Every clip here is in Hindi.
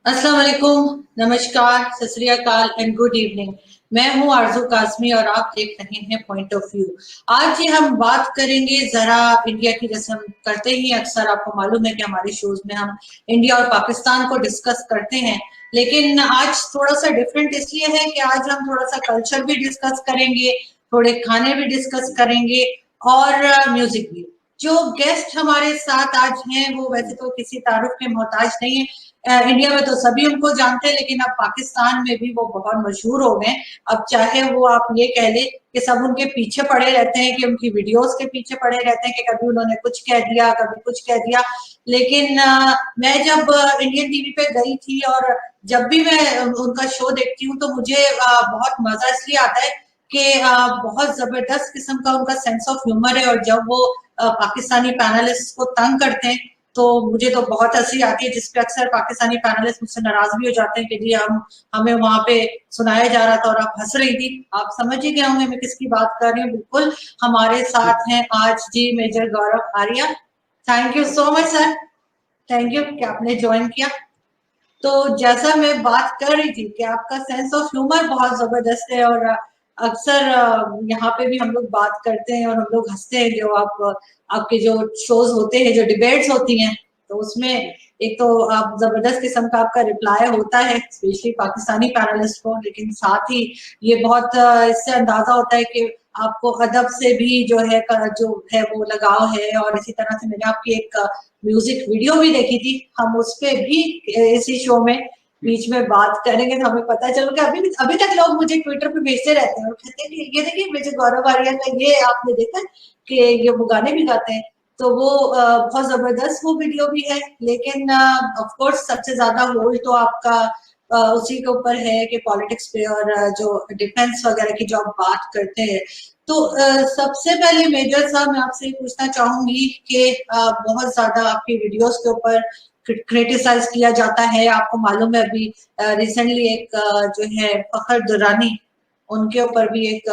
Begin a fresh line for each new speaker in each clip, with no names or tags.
अस्सलाम वालेकुम, नमस्कार, सत श्री अकाल एंड गुड इवनिंग। मैं हूं आरजू काज़मी और आप देख रहे हैं पॉइंट ऑफ व्यू। आज ये हम बात करेंगे जरा इंडिया की, जैसे हम करते ही अक्सर, आपको मालूम है कि हमारे शोज में हम इंडिया और पाकिस्तान को डिस्कस करते हैं, लेकिन आज थोड़ा सा डिफरेंट इसलिए है कि आज हम थोड़ा सा कल्चर भी डिस्कस करेंगे, थोड़े खाने भी डिस्कस करेंगे और म्यूजिक भी। जो गेस्ट हमारे साथ आज हैं वो वैसे तो किसी तारुफ के मोहताज नहीं है। इंडिया में तो सभी उनको जानते हैं, लेकिन अब पाकिस्तान में भी वो बहुत मशहूर हो गए। अब चाहे वो आप ये कह ले कि सब उनके पीछे पड़े रहते हैं, कि उनकी वीडियोस के पीछे पड़े रहते हैं कि कभी उन्होंने कुछ कह दिया, कभी कुछ कह दिया। लेकिन मैं जब इंडियन टीवी पे गई थी और जब भी मैं उनका शो देखती हूँ तो मुझे बहुत मजा इसलिए आता है कि बहुत जबरदस्त किस्म का उनका सेंस ऑफ ह्यूमर है। और जब वो पाकिस्तानी पैनलिस्ट को तंग करते हैं तो मुझे तो बहुत हंसी आती है, जिसपे अक्सर पाकिस्तानी पैनलिस्ट मुझसे नाराज भी हो जाते हैं कि जी हमें वहां पे सुनाया जा रहा था और आप हंस रही थी। आप समझ ही गए होंगे मैं किसकी बात कर रही हूँ। बिल्कुल, हमारे साथ हैं आज जी major Gaurav Arya. Thank you so much sir, thank you कि आपने ज्वाइन किया। तो जैसा मैं बात कर रही थी कि आपका सेंस ऑफ ह्यूमर बहुत जबरदस्त है, और अक्सर यहाँ पे भी हम लोग बात करते हैं और हम लोग हंसते हैं। जो आपके जो शोज होते हैं, जो डिबेट्स होती हैं, तो उसमें एक तो आप जबरदस्त किस्म का आपका रिप्लाई होता है, स्पेशली पाकिस्तानी पैनलिस्ट को, लेकिन साथ ही ये बहुत इससे अंदाजा होता है कि आपको अदब से भी जो है वो लगाव है। और इसी तरह से मैंने आपकी एक म्यूजिक वीडियो भी देखी थी, हम उस पे भी इसी शो में बीच में बात करेंगे। तो हमें पता चल कि अभी तक लोग मुझे ट्विटर पे भेजते रहते हैं और कहते हैं कि ये देखिए मुझे गौरव आर्या का ये आपने देखा कि ये वो गाने भी गाते हैं। तो वो बहुत जबरदस्त वो वीडियो भी है। लेकिन ऑफ कोर्स सबसे ज्यादा होल्ड तो आपका उसी के ऊपर है कि पॉलिटिक्स पे, और जो डिफेंस वगैरह की जो आप बात करते हैं। तो सबसे पहले मेजर साहब मैं आपसे पूछना चाहूंगी कि बहुत ज्यादा आपकी वीडियोस के ऊपर क्रिटिसाइज किया जाता है। आपको मालूम है अभी रिसेंटली एक जो है फखर दुरानी, उनके ऊपर भी एक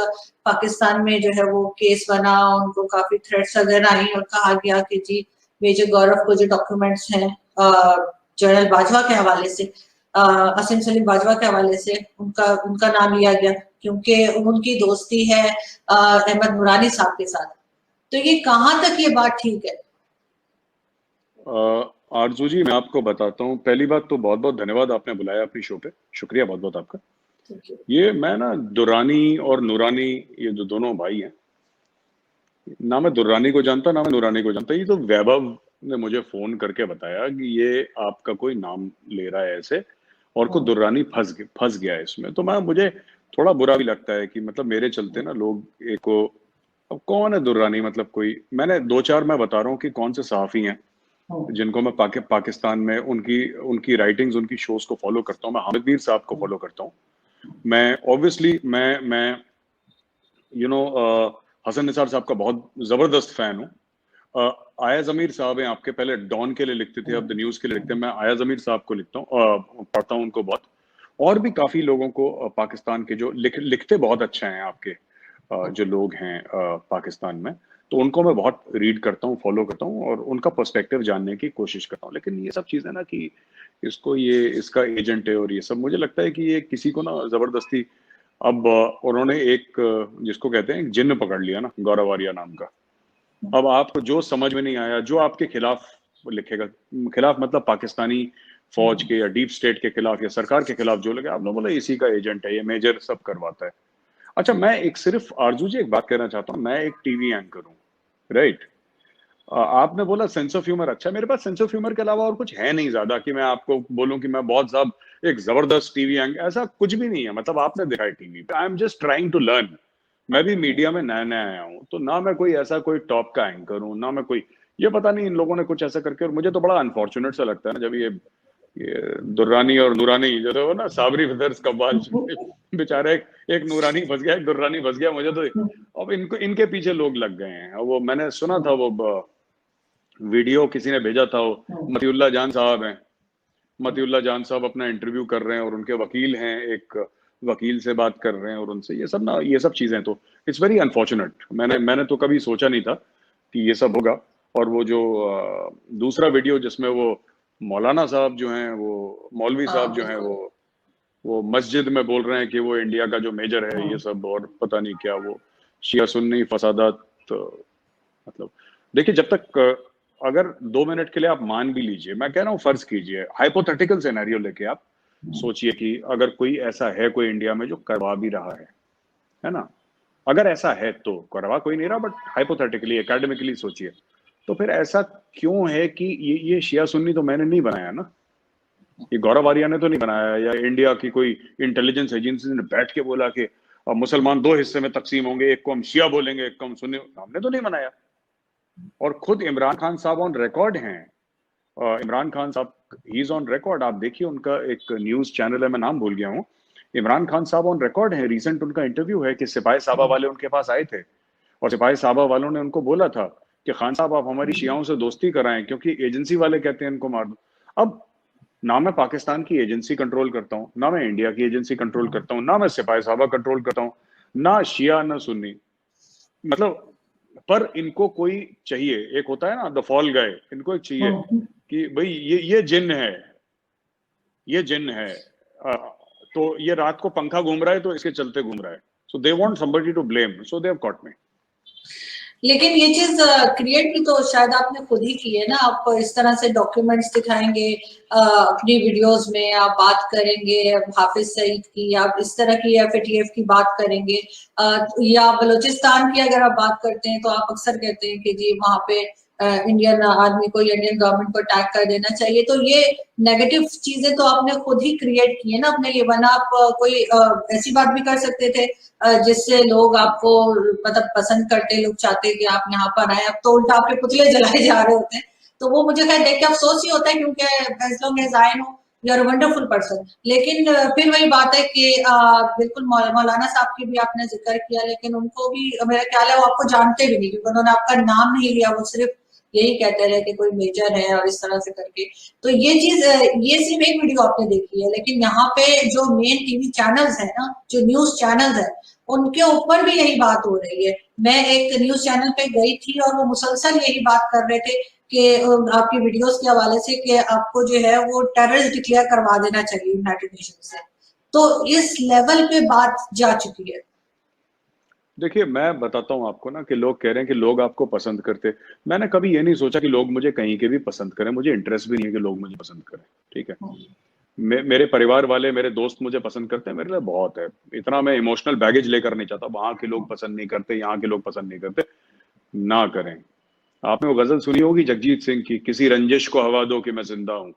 पाकिस्तान में जो है वो केस बना, उनको काफी थ्रेट्स वगैरह आई और कहा गया कि जी मेजर गौरव को जो डॉक्यूमेंट्स हैं जनरल बाजवा के हवाले से, असीम सलीम बाजवा के हवाले से उनका उनका नाम लिया गया, क्योंकि उनकी दोस्ती है अहमद नूरानी साहब के साथ। तो ये कहाँ तक ये बात ठीक है?
आरजू जी, मैं आपको बताता हूँ। पहली बात तो बहुत बहुत धन्यवाद, आपने बुलाया अपनी शो पे, शुक्रिया बहुत बहुत आपका। ये मैं ना दुरानी और नूरानी, ये जो दोनों भाई हैं, ना मैं दुर्रानी को जानता ना मैं नूरानी को जानता। ये तो वैभव ने मुझे फोन करके बताया कि ये आपका कोई नाम ले रहा है ऐसे, और को दुर्रानी फंस गया है इसमें। तो मुझे थोड़ा बुरा भी लगता है कि मतलब मेरे चलते ना लोग एक को, अब कौन है दुर्रानी, मतलब कोई, मैंने दो चार मैं बता रहा हूँ कि कौन से सहाफी हैं जिनको मैं पाकिस्तान में उनकी उनकी राइटिंग्स, उनकी शोज को फॉलो करता हूँ। मैं हामिद मीर साहब को फॉलो करता हूँ। मैं ऑब्वियसली मैं यू नो हसन निसार साहब का बहुत जबरदस्त फैन हूँ। आया जमीर साहब हैं आपके, पहले डॉन के लिए लिखते थे, अब द न्यूज के लिए लिखते हैं। मैं आया जमीर साहब को लिखता हूँ, पढ़ता हूँ उनको बहुत। और भी काफी लोगों को पाकिस्तान के जो लिखते बहुत अच्छे हैं आपके, जो लोग हैं पाकिस्तान में, तो उनको मैं बहुत रीड करता हूँ, फॉलो करता हूँ और उनका पर्सपेक्टिव जानने की कोशिश करता हूँ। लेकिन ये सब चीजें ना कि इसका एजेंट है और ये सब, मुझे लगता है कि ये किसी को ना जबरदस्ती, अब उन्होंने एक जिसको कहते हैं एक जिन्न पकड़ लिया ना, गौरव आर्या नाम का। अब आपको जो समझ में नहीं आया, जो आपके खिलाफ लिखेगा, खिलाफ मतलब पाकिस्तानी फौज के या डीप स्टेट के खिलाफ या सरकार के खिलाफ जो लगे, आपने बोला इसी का एजेंट है, ये मेजर सब करवाता है। अच्छा, मैं एक सिर्फ आरजू जी एक बात कहना चाहता हूँ, मैं एक टीवी एंकर हूँ, राइट। आपने बोला सेंस ऑफ ह्यूमर अच्छा है, मेरे पास सेंस ऑफ ह्यूमर के अलावा और कुछ है नहीं ज्यादा कि मैं आपको बोलूं कि मैं बहुत ज्यादा एक जबरदस्त टीवी एंकर, ऐसा कुछ भी नहीं है। मतलब आपने देखा है टीवी पे, I am just trying to learn. मैं भी मीडिया में नया नया आया हूँ, तो ना मैं कोई ऐसा कोई टॉप का एंकर हूँ, ना मैं कोई, ये पता नहीं इन लोगों ने कुछ ऐसा करके। और मुझे तो बड़ा अनफॉर्चुनेट सा लगता है ना जब ये दुर्रानी और नूरानी जो थे वो ना, साबरी ब्रदर्स कव्वाल, बेचारे एक नूरानी फंस गया, एक दुर्रानी फंस गया। मुझे तो अब इनके पीछे लोग लग गए हैं। वो मैंने सुना था, वो वीडियो किसी ने भेजा था, वो मतीउल्लाह जान साहब हैं, मतीउल्लाह जान साहब अपना इंटरव्यू कर रहे हैं और उनके वकील हैं, एक वकील से बात कर रहे हैं और उनसे ये सब चीजें, तो इट्स वेरी अनफॉर्चुनेट। मैंने तो कभी सोचा नहीं था कि ये सब होगा। और वो जो दूसरा वीडियो जिसमें वो मौलाना साहब जो हैं वो, मौलवी साहब जो हैं वो मस्जिद में बोल रहे हैं कि वो इंडिया का जो मेजर है ये सब, और पता नहीं क्या वो शिया सुन्नी फसादात। मतलब देखिए, जब तक अगर 2 मिनट के लिए आप मान भी लीजिए, मैं कह रहा हूँ फर्ज कीजिए, हाइपोथेटिकल सिनेरियो लेके आप सोचिए कि अगर कोई ऐसा है कोई इंडिया में जो करवा भी रहा है ना, अगर ऐसा है तो करवा कोई नहीं रहा, बट हाइपोथेटिकली एकेडमिकली सोचिए, तो फिर ऐसा क्यों है कि ये शिया सुन्नी तो मैंने नहीं बनाया ना, ये गौरव आर्या ने तो नहीं बनाया, या इंडिया की कोई इंटेलिजेंस एजेंसी ने बैठ के बोला कि अब मुसलमान 2 हिस्से में तकसीम होंगे, एक को हम शिया बोलेंगे, एक को हम सुन्नी, हमने तो नहीं बनाया। और खुद इमरान खान साहब ऑन रिकॉर्ड हैं, इमरान खान साहब ही इज ऑन रिकॉर्ड, आप देखिए उनका एक न्यूज चैनल है, मैं नाम भूल गया हूँ, इमरान खान साहब ऑन रिकॉर्ड है, रिसेंट उनका इंटरव्यू है कि सिपाही साहबा वाले उनके पास आए थे और सिपाही साहबा वालों ने उनको बोला था कि खान साहब आप हमारी शियाओं से दोस्ती कराएं क्योंकि एजेंसी वाले कहते हैं इनको मार दो। अब ना मैं पाकिस्तान की एजेंसी कंट्रोल करता हूँ, ना मैं इंडिया की एजेंसी कंट्रोल करता हूँ, ना मैं सिपाही साहबा कंट्रोल करता हूँ, ना शिया ना सुन्नी, मतलब पर इनको कोई चाहिए, एक होता है ना द फॉल गाय, इनको एक चाहिए कि भाई ये जिन है, ये जिन है, तो ये रात को पंखा घूम रहा है तो इसके चलते घूम रहा है, so they want somebody to blame, so they have caught me.
लेकिन ये चीज क्रिएट भी तो शायद आपने खुद ही की है ना, आप इस तरह से डॉक्यूमेंट्स दिखाएंगे अपनी वीडियोस में, आप बात करेंगे हाफिज सईद की, आप इस तरह की एफएटीएफ की बात करेंगे, या बलूचिस्तान की अगर आप बात करते हैं तो आप अक्सर कहते हैं कि जी वहां पे इंडियन आर्मी को, इंडियन गवर्नमेंट को अटैक कर देना चाहिए, तो ये नेगेटिव चीजें तो आपने खुद ही क्रिएट की है ना अपने लिए, वरना आप कोई ऐसी बात भी कर सकते थे जिससे लोग आपको मतलब पसंद करते, लोग चाहते कि आप यहाँ पर आए, अब तो उल्टा आपके पुतले जलाए जा रहे होते हैं, तो वो मुझे खैर देख के अफसोस ही होता है, क्योंकि as long as I know you are wonderful person. लेकिन फिर वही बात है कि बिल्कुल मौलाना साहब की भी आपने जिक्र किया, लेकिन उनको भी मेरा ख्याल है वो आपको जानते भी नहीं, क्योंकि उन्होंने आपका नाम नहीं लिया, वो सिर्फ यही कहते रहे कि कोई मेजर है और इस तरह से करके। तो ये चीज, ये सिर्फ एक वीडियो आपने देखी है, लेकिन यहाँ पे जो मेन टीवी चैनल्स है ना, जो न्यूज चैनल्स है, उनके ऊपर भी यही बात हो रही है। मैं एक न्यूज चैनल पे गई थी और वो मुसलसल यही बात कर रहे थे कि आपकी वीडियोस के हवाले से कि आपको जो है वो टेररिस्ट डिक्लेयर करवा देना चाहिए यूनाइटेड नेशन से, तो इस लेवल पे बात जा चुकी है।
देखिए, मैं बताता हूँ आपको ना कि लोग कह रहे हैं कि लोग आपको पसंद करते, मैंने कभी ये नहीं सोचा कि लोग मुझे कहीं के भी पसंद करें, मुझे इंटरेस्ट भी नहीं है कि लोग मुझे पसंद करें, ठीक है। मेरे परिवार वाले, मेरे दोस्त मुझे पसंद करते हैं, मेरे लिए बहुत है, इतना मैं इमोशनल बैगेज लेकर नहीं चाहता, वहां के लोग पसंद नहीं करते, यहाँ के लोग पसंद नहीं करते, ना करें। आपने वो गजल सुनी होगी जगजीत सिंह की, किसी रंजिश को हवा दो कि मैं जिंदा हूं,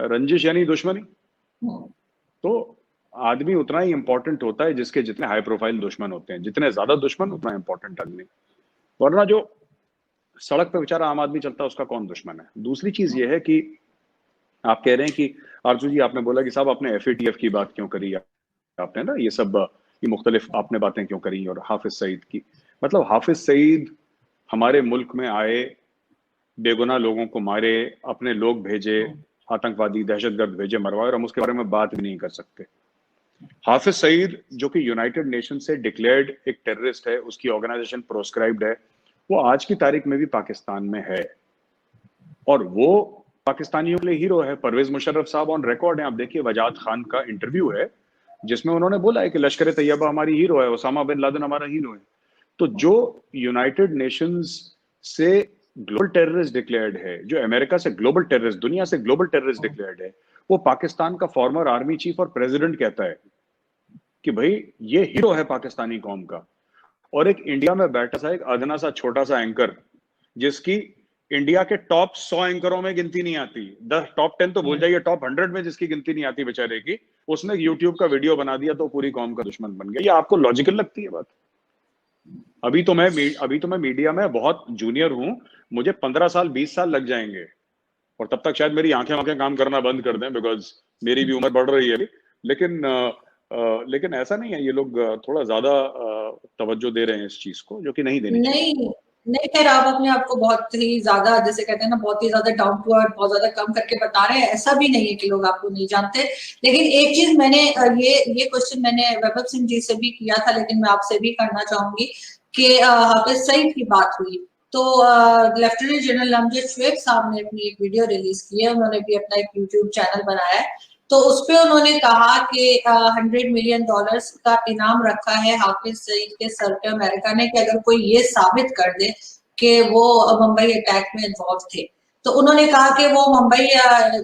रंजिश यानी दुश्मनी। तो आदमी उतना ही इंपॉर्टेंट होता है जिसके जितने हाई प्रोफाइल दुश्मन होते हैं, जितने ज्यादा दुश्मन उतना इंपॉर्टेंट आदमी, वरना जो सड़क पे बेचारा आम आदमी चलता है उसका कौन दुश्मन है। दूसरी चीज ये है कि आप कह रहे हैं कि आरजू जी, आपने बोला कि साहब आपने एफएटीएफ की बात क्यों करी, आपने ना ये सब ये मुख्तलिफ आपने बातें क्यों करी, और हाफिज सईद की, मतलब हाफिज सईद हमारे मुल्क में आए, बेगुनाह लोगों को मारे, अपने लोग भेजे, आतंकवादी दहशतगर्द भेजे, मरवाए, और हम उसके बारे में बात भी नहीं कर सकते। हाफिज सईद जो कि यूनाइटेड नेशन से डिक्लेयर्ड एक टेररिस्ट है, उसकी ऑर्गेनाइजेशन प्रोस्क्राइब्ड है, वो आज की तारीख में भी पाकिस्तान में है और वो पाकिस्तानियों के लिए हीरो है। परवेज मुशर्रफ साहब ऑन रिकॉर्ड है, आप देखिए वजाद खान का इंटरव्यू है जिसमें उन्होंने बोला है कि लश्कर तैयबा हमारी हीरो है, ओसामा बिन लादेन हमारा हीरो है। तो जो यूनाइटेड नेशंस से ग्लोबल टेररिस्ट डिक्लेयर्ड है, जो अमेरिका से ग्लोबल टेररिस्ट, दुनिया से ग्लोबल टेररिस्ट डिक्लेयर्ड है, वो पाकिस्तान का फॉर्मर आर्मी चीफ और प्रेसिडेंट कहता है कि भाई ये हीरो है पाकिस्तानी कौम का। और एक इंडिया में बैठा सा एक अदना सा छोटा सा एंकर जिसकी इंडिया के टॉप 100 एंकरों में गिनती नहीं आती, टॉप 10 तो भूल जाइए, टॉप 100 में जिसकी गिनती नहीं आती बेचारे की, उसने यूट्यूब का वीडियो बना दिया तो पूरी कौम का दुश्मन बन गया। ये आपको लॉजिकल लगती है बात? अभी तो मैं मीडिया में बहुत जूनियर हूं, मुझे 15 साल 20 साल लग जाएंगे और तब तक शायद मेरी आंखें काम करना बंद कर दें, बिकॉज मेरी भी उम्र बढ़ रही है। लेकिन ऐसा नहीं है, ये लोग थोड़ा ज्यादा तवज्जो दे रहे हैं इस चीज को, जो कि नहीं देनी चाहिए।
नहीं खैर, आप अपने आप को बहुत ही ज्यादा, जैसे कहते हैं ना, बहुत ही ज्यादा डाउन टू अर्थ, बहुत ज्यादा कम करके बता रहे हैं, ऐसा भी नहीं है कि लोग आपको नहीं जानते। लेकिन एक चीज मैंने ये क्वेश्चन मैंने वैभव सिंह जी से भी किया था, लेकिन मैं आपसे भी करना चाहूंगी कि हाफिज सईद की बात हुई तो लेफ्टिनेंट जनरल अमजद शोएब साहब ने अपनी एक वीडियो रिलीज की है, उन्होंने भी अपना एक यूट्यूब चैनल बनाया है। तो उसपे उन्होंने कहा कि $100 मिलियन का इनाम रखा है हाफिज सईद के सर पे अमेरिका ने, कि अगर कोई ये साबित कर दे कि वो मुंबई अटैक में इन्वॉल्व थे। तो उन्होंने कहा कि वो मुंबई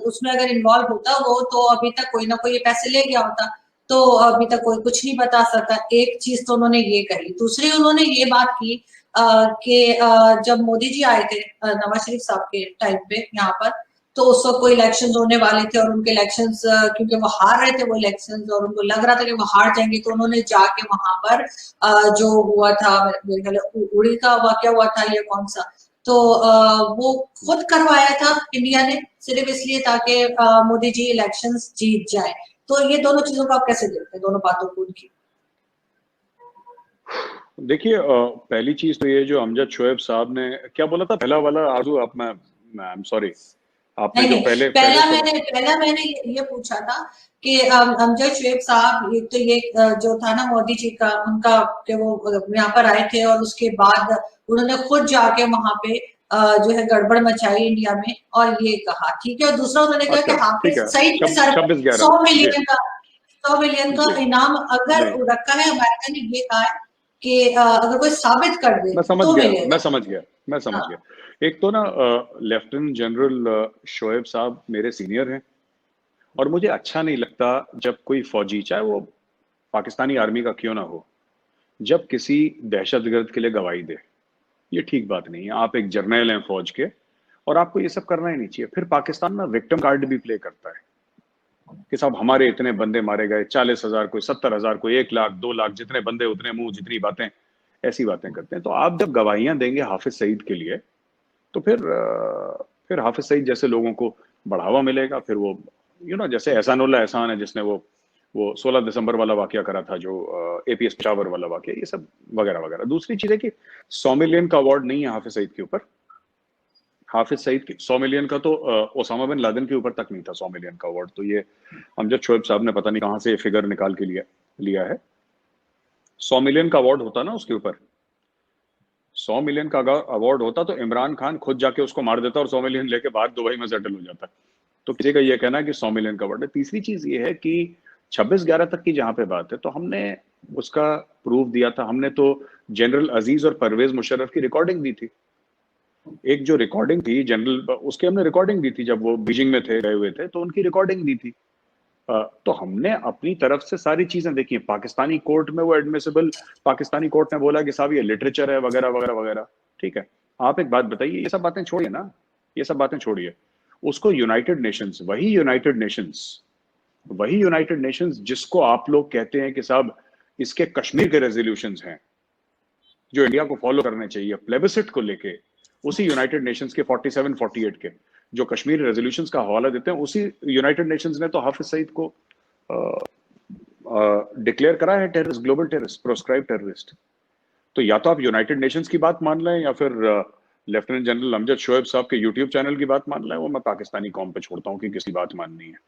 उसमें अगर इन्वॉल्व होता वो तो अभी तक कोई ना कोई पैसे ले गया होता, तो अभी तक कोई कुछ नहीं बता सकता। एक चीज तो उन्होंने ये कही। दूसरी उन्होंने ये बात की कि जब मोदी जी आए थे नवाज शरीफ साहब के टाइम पे यहाँ पर, तो उस वक्त कोई इलेक्शंस होने वाले थे और उनके इलेक्शंस क्योंकि वो हार रहे थे वो इलेक्शंस, और उनको लग रहा था कि वो हार जाएंगे, तो उन्होंने जाके वहां पर जो हुआ था, मेरे ख्याल उड़ी का वाकया हुआ था या कौन सा, तो वो खुद करवाया था इंडिया ने, सिर्फ इसलिए ताकि मोदी जी इलेक्शंस जीत जाए। तो ये दोनों चीजों को आप कैसे देखते हैं, दोनों बातों को उनकी?
देखिए, पहली चीज तो ये जो अमजद शोएब साहब ने क्या बोला था, पहला वाला आरजू, आप मैं आई एम सॉरी, आपने जो
नहीं, पहला मैंने ये पूछा था कि अमजद शोएब साहब, एक तो ये जो था ना मोदी जी का उनका, कि वो यहाँ पर आए थे और उसके बाद उन्होंने खुद जाके वहां पे जो है गड़बड़ मचाई इंडिया में, और ये कहा ठीक है। और दूसरा उन्होंने कहा कि हाफिज सईद के सर 100 मिलियन का 100 मिलियन का इनाम अगर रखा है, अमेरिका ने ये कहा है कि अगर कोई साबित कर दे तो मिलेगा।
मैं समझ गया। एक तो ना लेफ्टिनेंट जनरल शोएब साहब मेरे सीनियर हैं, और मुझे अच्छा नहीं लगता जब कोई फौजी, चाहे वो पाकिस्तानी आर्मी का क्यों ना हो, जब किसी दहशतगर्द के लिए गवाही दे। ये ठीक बात नहीं है। आप एक जर्नल हैं फौज के, और आपको ये सब करना ही नहीं चाहिए। फिर पाकिस्तान ना विक्टिम कार्ड भी प्ले करता है कि साहब हमारे इतने बंदे मारे गए, 40,000, कोई 70,000, कोई 1 लाख 2 लाख, जितने बंदे उतने मुंह, जितनी बातें, ऐसी बातें करते हैं। तो आप जब गवाहियां देंगे हाफिज सईद के लिए, तो फिर हाफिज सईद जैसे लोगों को बढ़ावा मिलेगा। फिर वो जैसे एहसानुल्लाह एहसान है, जिसने वो 16 दिसंबर वाला वाकया करा था, जो एपीएस पेशावर वाला वाकया, ये सब वगैरह वगैरह। दूसरी चीज है कि 100 मिलियन का अवार्ड नहीं है हाफिज सईद के ऊपर। हाफिज सईद की 100 मिलियन का तो ओसामा बिन लादेन के ऊपर तक नहीं था 100 मिलियन का अवार्ड। तो ये अमजद शोएब साहब ने पता नहीं कहां से फिगर निकाल के लिया है। 100 मिलियन का अवार्ड होता ना उसके ऊपर, 100 मिलियन का अवार्ड होता तो इमरान खान खुद जाके उसको मार देता और 100 मिलियन लेके बाहर दुबई में सेटल हो जाता। तो किसी का ये कहना है कि 100 मिलियन का अवार्ड है। तीसरी चीज ये है कि 26/11 तक की जहां पे बात है, तो हमने उसका प्रूफ दिया था। हमने तो जनरल अजीज और परवेज मुशर्रफ की रिकॉर्डिंग दी थी। एक जो रिकॉर्डिंग थी जनरल, उसकी हमने रिकॉर्डिंग दी थी जब वो बीजिंग में थे, गए हुए थे, तो उनकी रिकॉर्डिंग दी थी। तो हमने अपनी तरफ से सारी चीजें देखी। पाकिस्तानी कोर्ट में वो एडमिसिबल, पाकिस्तानी कोर्ट ने बोला कि साहब ये लिटरेचर है, वगैरह वगैरह वगैरह। ठीक है, आप एक बात बताइए, ये सब बातें छोड़िए ना, ये सब बातें छोड़िए। उसको यूनाइटेड नेशंस, वही यूनाइटेड नेशंस जिसको आप लोग कहते हैं कि साहब इसके कश्मीर के रेजोल्यूशंस हैं जो इंडिया को फॉलो करने चाहिए प्लेबिसिट को लेके, उसी यूनाइटेड नेशंस के 47 48 के जो कश्मीर रेजोल्यूशंस का हवाला देते हैं, उसी यूनाइटेड नेशंस ने तो हाफिज सईद को डिक्लेयर करा है terrorist, global terrorist, proscribe terrorist. तो या तो आप यूनाइटेड नेशंस की बात मान लें, या फिर लेफ्टिनेंट जनरल अमजद शोएब साहब के यूट्यूब चैनल की बात मान लें। वो मैं पाकिस्तानी कौम पे छोड़ता हूँ कि किसी बात माननी है।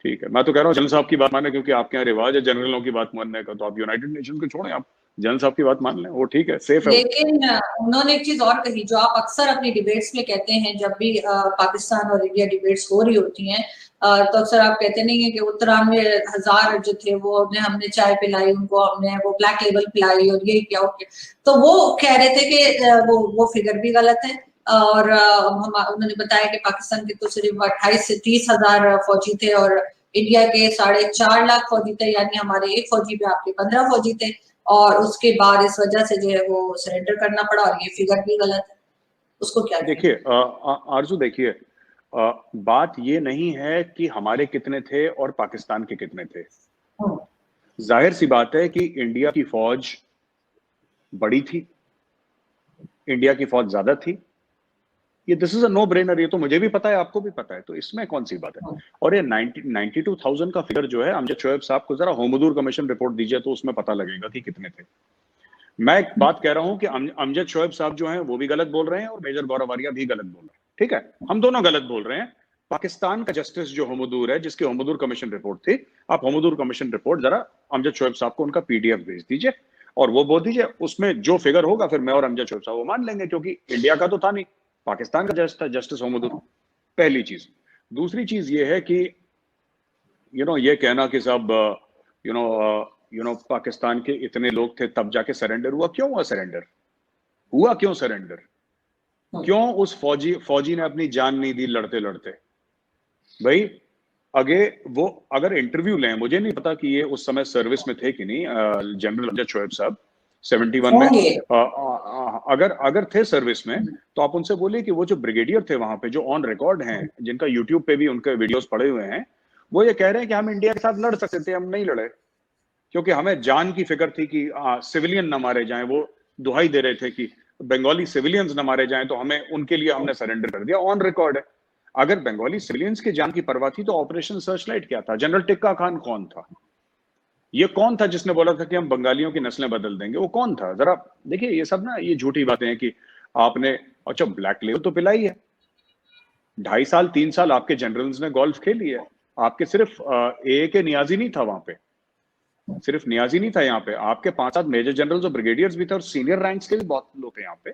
ठीक है, मैं तो कह रहा हूँ जनरल साहब की बात माने, क्योंकि आपके यहाँ रिवाज है जनरलों की बात मानने का। तो आप यूनाइटेड नेशन को छोड़ें, आप जनरल साहब की बात मान लें, वो ठीक है, सेफ है।
लेकिन उन्होंने एक चीज और कही जो आप अक्सर अपनी डिबेट्स में कहते हैं, जब भी पाकिस्तान और इंडिया डिबेट्स हो रही होती हैं, तो अक्सर आप कहते नहीं है कि 93,000 जो थे वो हमने चाय पिलाई उनको, हमने वो ब्लैक लेबल पिलाई और ये क्या हो गया। तो वो कह रहे थे कि वो फिगर भी गलत है। और उन्होंने बताया कि पाकिस्तान के तो सिर्फ 28 से 30,000 फौजी थे और इंडिया के 4.5 लाख फौजी थे, यानी हमारे एक फौजी पे आपके 15 फौजी थे। और उसके बाद इस वजह से जो है वो सरेंडर करना पड़ा, और ये फिगर भी गलत है। उसको क्या
देखिए आरजू, देखिए बात ये नहीं है कि हमारे कितने थे और पाकिस्तान के कितने थे। जाहिर सी बात है कि इंडिया की फौज बड़ी थी, इंडिया की फौज ज्यादा थी। ये this is a no brainer, ये तो मुझे भी पता है, आपको भी पता है, तो इसमें कौन सी बात है। और ये 92,000 का फिगर जो है, अमजद शोएब साहब को जरा होमदूर कमीशन रिपोर्ट दीजिए तो उसमें पता लगेगा कि कितने थे। मैं एक बात कह रहा हूं कि अमजद शोएब साहब जो हैं वो भी गलत बोल रहे हैं और मेजर गौरव आर्या भी गलत बोल रहे हैं। ठीक है, हम दोनों गलत बोल रहे हैं। पाकिस्तान का जस्टिस जो होमदूर है, जिसकी होमदूर कमीशन रिपोर्ट थी, आप होमदूर कमीशन रिपोर्ट जरा अमजद शोएब साहब को उनका पीडीएफ भेज दीजिए। और वो बोल दीजिए, उसमें जो फिगर होगा फिर मैं और अमजद शोएब साहब वो मान लेंगे, क्योंकि इंडिया का तो था नहीं, पाकिस्तान का जज था, जस्टिस होमदुर। पहली चीज। दूसरी चीज ये है कि ये कहना कि साहब पाकिस्तान के इतने लोग थे तब जाके सरेंडर हुआ। क्यों हुआ सरेंडर? हुआ क्यों सरेंडर? क्यों उस फौजी ने अपनी जान नहीं दी लड़ते लड़ते? भाई आगे वो अगर इंटरव्यू लें, मुझे नहीं पता कि ये उस समय सर्विस में थे कि नहीं, जनरल अमजद शोएब साहब 71 में अगर थे सर्विस में, तो आप उनसे बोलिए कि वो जो ब्रिगेडियर थे वहां पे, जो ऑन रिकॉर्ड हैं, जिनका यूट्यूब पे भी उनके वीडियोस पड़े हुए हैं, वो ये कह रहे हैं कि हम इंडिया के साथ लड़ सकते थे, हम नहीं लड़े, क्योंकि हमें जान की फिक्र थी कि सिविलियन न मारे जाएं। वो दुहाई दे रहे थे कि बंगाली सिविलियंस न मारे जाएं, तो हमें उनके लिए हमने सरेंडर कर दिया। ऑन रिकॉर्ड है। अगर बंगाली सिविलियंस की जान की परवाह थी तो ऑपरेशन सर्चलाइट क्या था? जनरल टिक्का खान कौन था? ये कौन था जिसने बोला था कि हम बंगालियों की नस्लें बदल देंगे? वो कौन था? जरा देखिए, ये सब ना ये झूठी बातें हैं कि आपने अच्छा ब्लैक लेवल तो पिलाई है। 2.5 साल 3 साल आपके जनरल्स ने गोल्फ खेली है। आपके सिर्फ ए के नियाजी नहीं था वहां पे, सिर्फ नियाजी नहीं था यहाँ पे, आपके 5-7 मेजर जनरल्स और ब्रिगेडियर्स भी थे, और सीनियर रैंक्स के भी बहुत लोग थे यहाँ पे,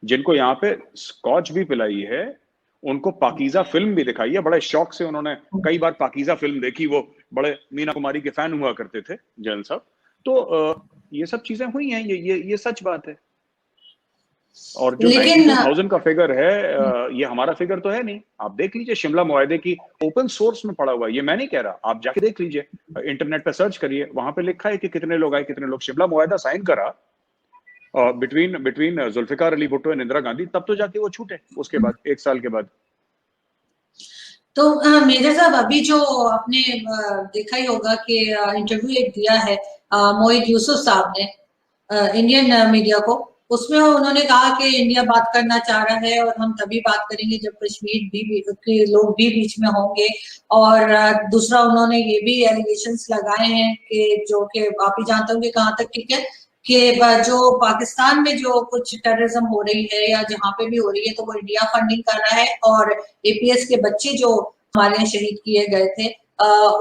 जिनको यहाँ पे स्कॉच भी पिलाई है, उनको पाकीजा फिल्म भी दिखाई है। बड़े शौक से उन्होंने कई बार पाकीजा फिल्म देखी। वो बड़े मीना कुमारी के फैन हुआ करते थे जनरल साहब। तो ये सब चीजें हुई हैं, ये सच बात है। और जो 92,000 का फिगर है, ये हमारा फिगर तो है नहीं। आप देख लीजिए, शिमला मुआहदे की ओपन सोर्स में पड़ा हुआ है, ये मैं नहीं कह रहा, आप जाके देख लीजिए, इंटरनेट पे सर्च करिए, वहां पे लिखा है कि कितने लोग आए, कितने लोग शिमला मुआहदा साइन करा बिटवीन जुल्फिकार अली भुट्टो एंड इंदिरा गांधी, तब तो जाके वो छूटे उसके बाद 1 साल के बाद।
तो मेजर साहब, अभी जो आपने देखा ही होगा कि इंटरव्यू एक दिया है मोहित यूसुफ साहब ने इंडियन मीडिया को, उसमें उन्होंने कहा कि इंडिया बात करना चाह रहा है और हम तभी बात करेंगे जब कश्मीर के लोग भी बीच में होंगे। और दूसरा उन्होंने ये भी एलिगेशंस लगाए हैं कि जो कि आप ही जानते होंगे कहाँ तक ठीक है, कि जो पाकिस्तान में जो कुछ टेररिज्म हो रही है या जहाँ पे भी हो रही है तो वो इंडिया फंडिंग कर रहा है, और एपीएस के बच्चे जो हमारे यहाँ शहीद किए गए थे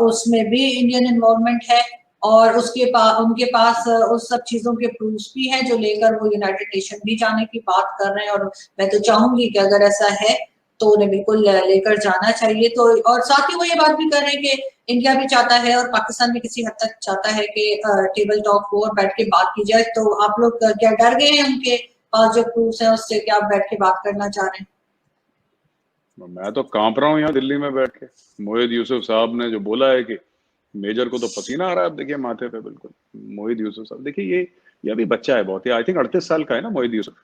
उसमें भी इंडियन इन्वॉल्वमेंट है, और उनके पास उस सब चीजों के प्रूफ्स भी है जो लेकर वो यूनाइटेड नेशन भी जाने की बात कर रहे हैं। और मैं तो चाहूंगी कि अगर ऐसा है तो उन्हें बिल्कुल लेकर जाना चाहिए। तो और साथ ही वो ये बात भी कर रहे हैं कि इंडिया भी चाहता है और पाकिस्तान भी किसी हद तक चाहता है कि टेबल टॉक हो और बैठ के बात की जाए। तो आप लोग क्या डर गए हैं उनके पास जो प्रूफ्स हैं उससे, क्या आप बैठ के बात करना चाह रहे हैं?
मैं तो कांप रहा हूँ यहाँ दिल्ली में बैठ के। मोहित यूसुफ साहब ने जो बोला है कि मेजर को तो पसीना आ रहा है, आप देखिए माथे पे बिल्कुल। मोहित यूसुफ साहब देखिए, ये अभी बच्चा है बहुत, आई थिंक 38 साल का है ना मोहित यूसुफ।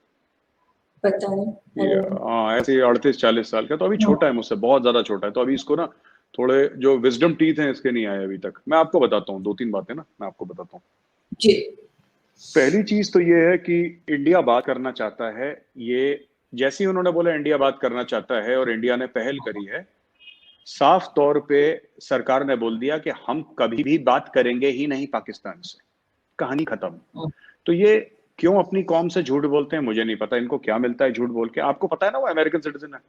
पता नहीं।
हाँ, ऐसे 38-40 साल का, तो अभी छोटा है मुझसे, बहुत ज्यादा छोटा है। तो अभी इसको ना थोड़े जो विजडम टीथ हैं इसके नहीं आए अभी तक। मैं आपको बताता हूँ 2-3 बातें ना, मैं आपको बताता हूँ
जी।
पहली चीज तो ये है कि इंडिया बात करना चाहता है। ये जैसे ही उन्होंने बोला इंडिया बात करना चाहता है और इंडिया ने पहल करी है, साफ तौर पे सरकार ने बोल दिया कि हम कभी भी बात करेंगे ही नहीं पाकिस्तान से, कहानी खत्म। तो ये क्यों अपनी कौम से झूठ बोलते हैं मुझे नहीं पता, इनको क्या मिलता है झूठ बोल के। आपको पता है ना वो अमेरिकन सिटीजन है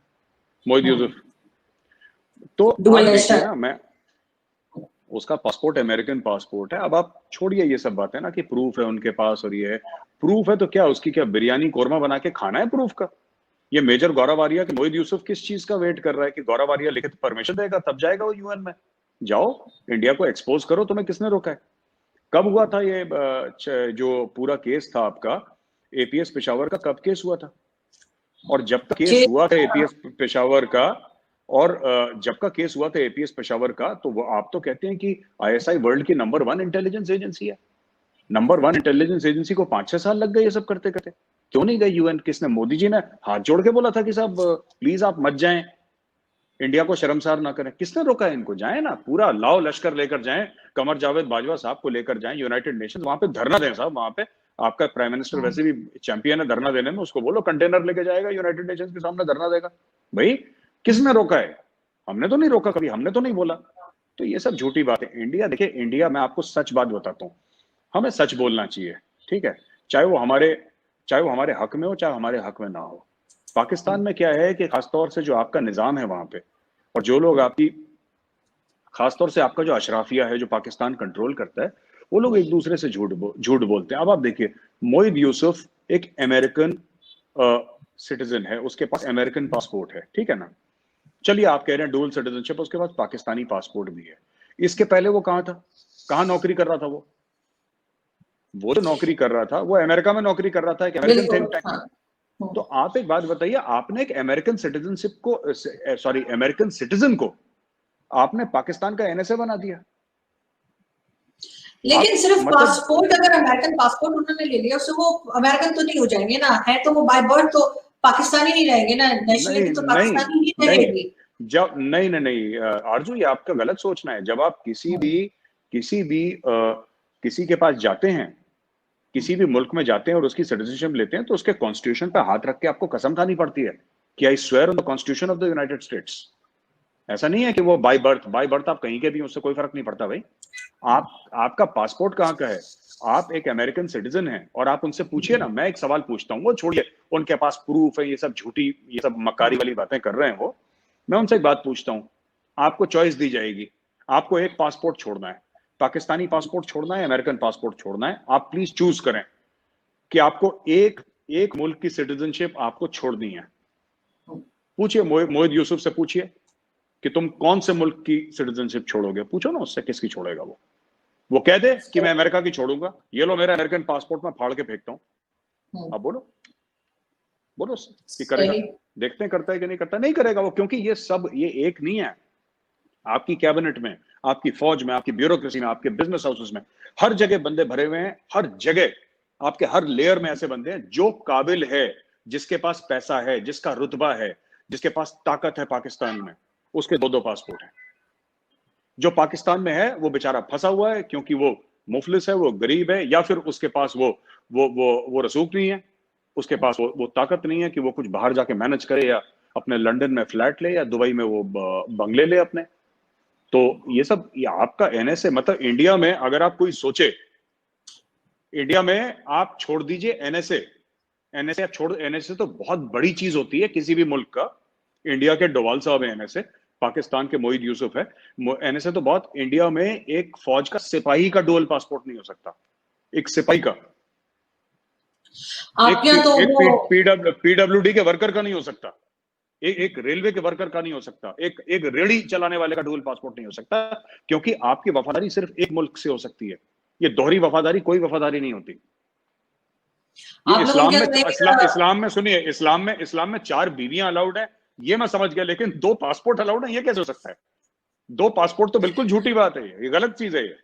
मोहित यूसुफ। तो आप देखिए ना, मैं उसका पासपोर्ट अमेरिकन पासपोर्ट है। अब आप छोड़िए ये सब बातें ना कि प्रूफ है उनके पास और ये है, प्रूफ है तो क्या उसकी क्या बिरयानी कोरमा बना के खाना है प्रूफ का? ये मेजर गौरव आर्या कि मोहित यूसुफ किस चीज का वेट कर रहा है कि गौरव आर्या लिखित परमिशन देगा तब जाएगा वो यूएन में? जाओ, इंडिया को एक्सपोज करो, तुम्हें किसने रोका है? कब हुआ था ये जो पूरा केस था आपका एपीएस पेशावर का, कब केस हुआ था? और जब तक केस हुआ था एपीएस पेशावर का, और जब का केस हुआ था एपीएस पेशावर का, तो वो आप तो कहते हैं कि आईएसआई वर्ल्ड की नंबर 1 इंटेलिजेंस एजेंसी है। नंबर 1 इंटेलिजेंस एजेंसी को 5-6 साल लग गए ये सब करते करते। क्यों नहीं गए यूएन? किसने? मोदी जी ने हाथ जोड़ के बोला था कि साहब प्लीज आप मत जाएं, इंडिया को शर्मसार ना करें। किसने रोका है इनको? जाएं ना, पूरा लाओ लश्कर लेकर जाएं, कमर जावेद बाजवा साहब को लेकर जाएं यूनाइटेड नेशन, वहां पे धरना दें साहब। वहां पे आपका प्राइम मिनिस्टर वैसे भी चैंपियन है धरना देने में, उसको बोलो कंटेनर लेके जाएगा यूनाइटेड नेशन के सामने धरना देगा। भाई किसने रोका है? हमने तो नहीं रोका कभी, हमने तो नहीं बोला। तो ये सब झूठी बात है। इंडिया, देखिए इंडिया, मैं आपको सच बात बताता हूँ, हमें सच बोलना चाहिए, ठीक है? चाहे वो हमारे हक में हो, चाहे हमारे हक में ना हो। पाकिस्तान में क्या है कि खासतौर से जो आपका निजाम है वहां पे, और जो लोग आपकी, खासतौर से आपका जो अशराफिया है जो पाकिस्तान कंट्रोल करता है, वो लोग एक दूसरे से झूठ बोलते हैं। अब आप देखिए, मोहित यूसुफ एक अमेरिकन सिटीजन है, उसके पास अमेरिकन पासपोर्ट है, ठीक है ना। चलिए आप कह रहे हैं डुअल सिटीजनशिप, उसके पास पाकिस्तानी पासपोर्ट भी है। इसके पहले वो कहाँ था, कहाँ नौकरी कर रहा था? वो तो नौकरी कर रहा था, वो अमेरिका में नौकरी कर रहा था, एक अमेरिकन थिंक टैंक में। तो आप एक बात बताइए, आपने एक अमेरिकन सिटीजनशिप को, सॉरी अमेरिकन सिटीजन को आपने पाकिस्तान का एनएसए बना दिया।
लेकिन सिर्फ पासपोर्ट, अगर अमेरिकन पासपोर्ट उन्होंने ले लिया, उससे वो अमेरिकन तो नहीं हो जाएंगे ना, है तो वो बाय बर्थ तो पाकिस्तानी नहीं रहेंगे ना, नेशनलिटी तो पाकिस्तानी ही रहेगी।
जब नहीं आरजू, ये आपका गलत सोचना है। जब आप किसी के पास जाते हैं, किसी भी मुल्क में जाते हैं और उसकी सिटीजनशिप लेते हैं, तो उसके कॉन्स्टिट्यूशन पे हाथ रख के आपको कसम खानी पड़ती है कि I swear on the constitution of the United states. ऐसा नहीं है कि वो बाय बर्थ आप कहीं के भी, उससे कोई फर्क नहीं पड़ता भाई। आपका पासपोर्ट कहाँ का है, आप एक अमेरिकन सिटीजन हैं, और आप उनसे पूछिए ना। मैं एक सवाल पूछता हूँ, वो छोड़िए उनके पास प्रूफ है, ये सब झूठी, ये सब मकारी वाली बातें कर रहे हैं वो। मैं उनसे एक बात पूछता हूँ, आपको चॉइस दी जाएगी, आपको एक पासपोर्ट छोड़ना है, पाकिस्तानी पासपोर्ट छोड़ना है, अमेरिकन पासपोर्ट छोड़ना है, आप प्लीज चूज करें कि आपको एक मुल्क की सिटीजनशिप आपको छोड़नी है। पूछिए मोहित यूसुफ से, पूछिए कि तुम कौन से मुल्क की सिटीजनशिप छोड़ोगे, पूछो ना उससे, किसकी छोड़ेगा वो कह दे कि मैं अमेरिका की छोड़ूंगा, ये लो मेरा अमेरिकन पासपोर्ट में फाड़ के फेंकता हूं। अब बोलो कि करेगा? देखते हैं करता है कि नहीं करता। नहीं करेगा वो, क्योंकि ये एक नहीं है। आपकी कैबिनेट में, आपकी फौज में, आपकी ब्यूरोक्रेसी में, आपके बिजनेस हाउसेस में, हर जगह बंदे भरे हुए हैं। हर जगह आपके हर लेयर में ऐसे बंदे हैं जो काबिल है, जिसके पास पैसा है, जिसका रुतबा है, जिसके पास ताकत है। पाकिस्तान में उसके दो पासपोर्ट हैं। जो पाकिस्तान में है वो बेचारा फंसा हुआ है, क्योंकि वो मुफलिस है, वो गरीब है, या फिर उसके पास वो रसूख नहीं है, उसके पास वो ताकत नहीं है कि वो कुछ बाहर जाके मैनेज करे, या अपने लंदन में फ्लैट ले, या दुबई में वो बंगले ले अपने। तो ये आपका एनएसए, मतलब इंडिया में अगर आप कोई सोचे, इंडिया में आप छोड़ दीजिए एनएसए एनएसए तो बहुत बड़ी चीज होती है किसी भी मुल्क का। इंडिया के डोवाल साहब है एनएसए, पाकिस्तान के मोहित यूसुफ है एनएसए। तो बहुत, इंडिया में एक फौज का सिपाही का डुअल पासपोर्ट नहीं हो सकता, एक सिपाही का, एक पीडब्ल्यूडी के वर्कर का नहीं हो सकता, एक रेलवे के वर्कर का नहीं हो सकता, एक रेडी चलाने वाले का डुअल पासपोर्ट नहीं हो सकता, क्योंकि आपकी वफादारी सिर्फ एक मुल्क से हो सकती है। ये दोहरी वफादारी कोई वफादारी नहीं होती। ये इस्लाम में सुनिए, इस्लाम में 4 बीवियां अलाउड है, ये मैं समझ गया, लेकिन 2 पासपोर्ट अलाउड है, ये कैसे हो सकता है? 2 पासपोर्ट तो बिल्कुल झूठी बात है, ये गलत चीज है ये।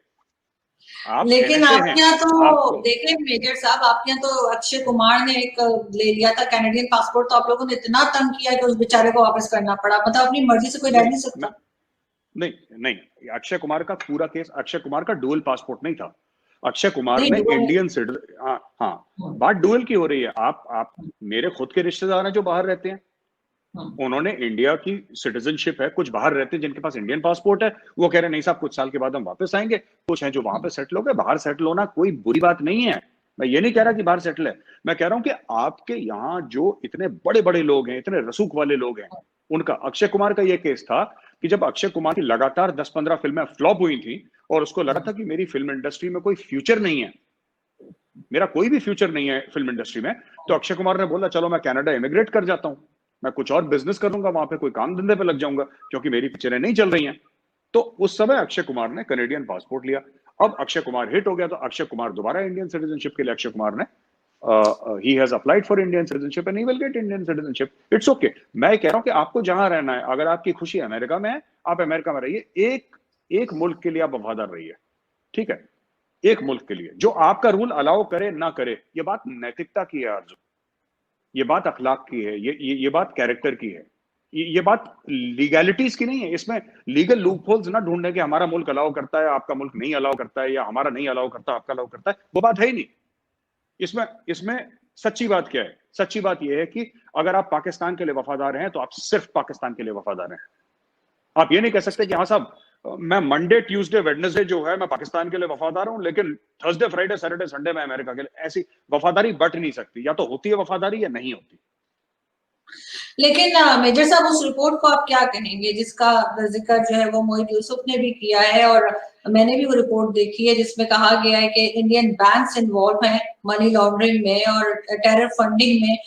लेकिन आपके यहाँ तो देखिए मेजर साहब, आपके यहाँ तो अक्षय कुमार ने एक ले लिया था कैनेडियन पासपोर्ट, तो आप लोगों ने इतना तंग किया कि उस बेचारे को वापस करना पड़ा। मतलब अपनी मर्जी से कोई रह नहीं सकता।
नहीं, अक्षय कुमार का पूरा केस, अक्षय कुमार का डुअल पासपोर्ट नहीं था। अक्षय कुमार ने इंडियन सिटीजन, हाँ बात डुअल की हो रही है। आप मेरे खुद के रिश्तेदार हैं जो बाहर रहते हैं, उन्होंने इंडिया की सिटीजनशिप है, कुछ बाहर रहते हैं जिनके पास इंडियन पासपोर्ट है, वो कह रहे हैं नहीं साहब कुछ साल के बाद हम वापस आएंगे। कुछ हैं जो वहां पे सेटल हो गए। बाहर सेटल होना कोई बुरी बात नहीं है, मैं ये नहीं कह रहा कि बाहर सेटल है। मैं कह रहा हूं कि आपके यहाँ जो इतने बड़े बड़े लोग हैं, इतने रसूख वाले लोग हैं, उनका, अक्षय कुमार का ये केस था कि जब अक्षय कुमार की लगातार 10-15 फिल्में फ्लॉप हुई थी और उसको लगा था कि मेरी फिल्म इंडस्ट्री में कोई फ्यूचर नहीं है, मेरा कोई भी फ्यूचर नहीं है फिल्म इंडस्ट्री में, तो अक्षय कुमार ने बोला चलो मैं कनाडा इमिग्रेट कर जाता हूं, मैं कुछ और बिजनेस करूंगा, वहां पे कोई काम धंधे पे लग जाऊंगा, क्योंकि मेरी पिक्चरें नहीं चल रही हैं। तो उस समय अक्षय कुमार ने कनेडियन पासपोर्ट लिया। अब अक्षय कुमार हिट हो गया, तो अक्षय कुमार दोबारा इंडियन सिटीजनशिप के लिए अक्षय कुमार ने he has applied for Indian citizenship and he will get Indian citizenship. It's okay. मैं कह रहा हूं कि आपको जहां रहना है, अगर आपकी खुशी अमेरिका में है, आप अमेरिका में रहिए। एक मुल्क के लिए आप वफादार रहिए, ठीक है? एक मुल्क के लिए जो आपका रूल अलाउ करे ना करे, ये बात नैतिकता की है आरज़ू, ये बात अखलाक की है, ये बात कैरेक्टर की है, ये बात लीगैलिटीज की नहीं है। इसमें लीगल लूपहोल्स ना ढूंढने के हमारा मुल्क अलाउ करता है, आपका मुल्क नहीं अलाउ करता है, या हमारा नहीं अलाउ करता आपका अलाउ करता है, वो बात है ही नहीं। इसमें सच्ची बात क्या है? सच्ची बात यह है कि अगर आप पाकिस्तान के लिए वफादार हैं तो आप सिर्फ पाकिस्तान के लिए वफादार हैं। आप ये नहीं कह सकते कि हाँ साहब मैं मंडे ट्यूसडे वेडनेसडे जो है मैं पाकिस्तान के लिए वफादार हूं, लेकिन थर्सडे फ्राइडे सैटरडे संडे में अमेरिका के लिए। ऐसी वफादारी बट नहीं सकती, या तो होती है वफादारी या नहीं होती।
लेकिन मेजर साहब, उस रिपोर्ट को आप क्या कहेंगे जिसका जिक्र जो है वो मोहित यूसुफ ने भी किया है, और मैंने भी वो रिपोर्ट देखी है जिसमें कहा गया है कि इंडियन बैंक्स इन्वॉल्व हैं मनी लॉन्ड्रिंग में और टेरर फंडिंग में।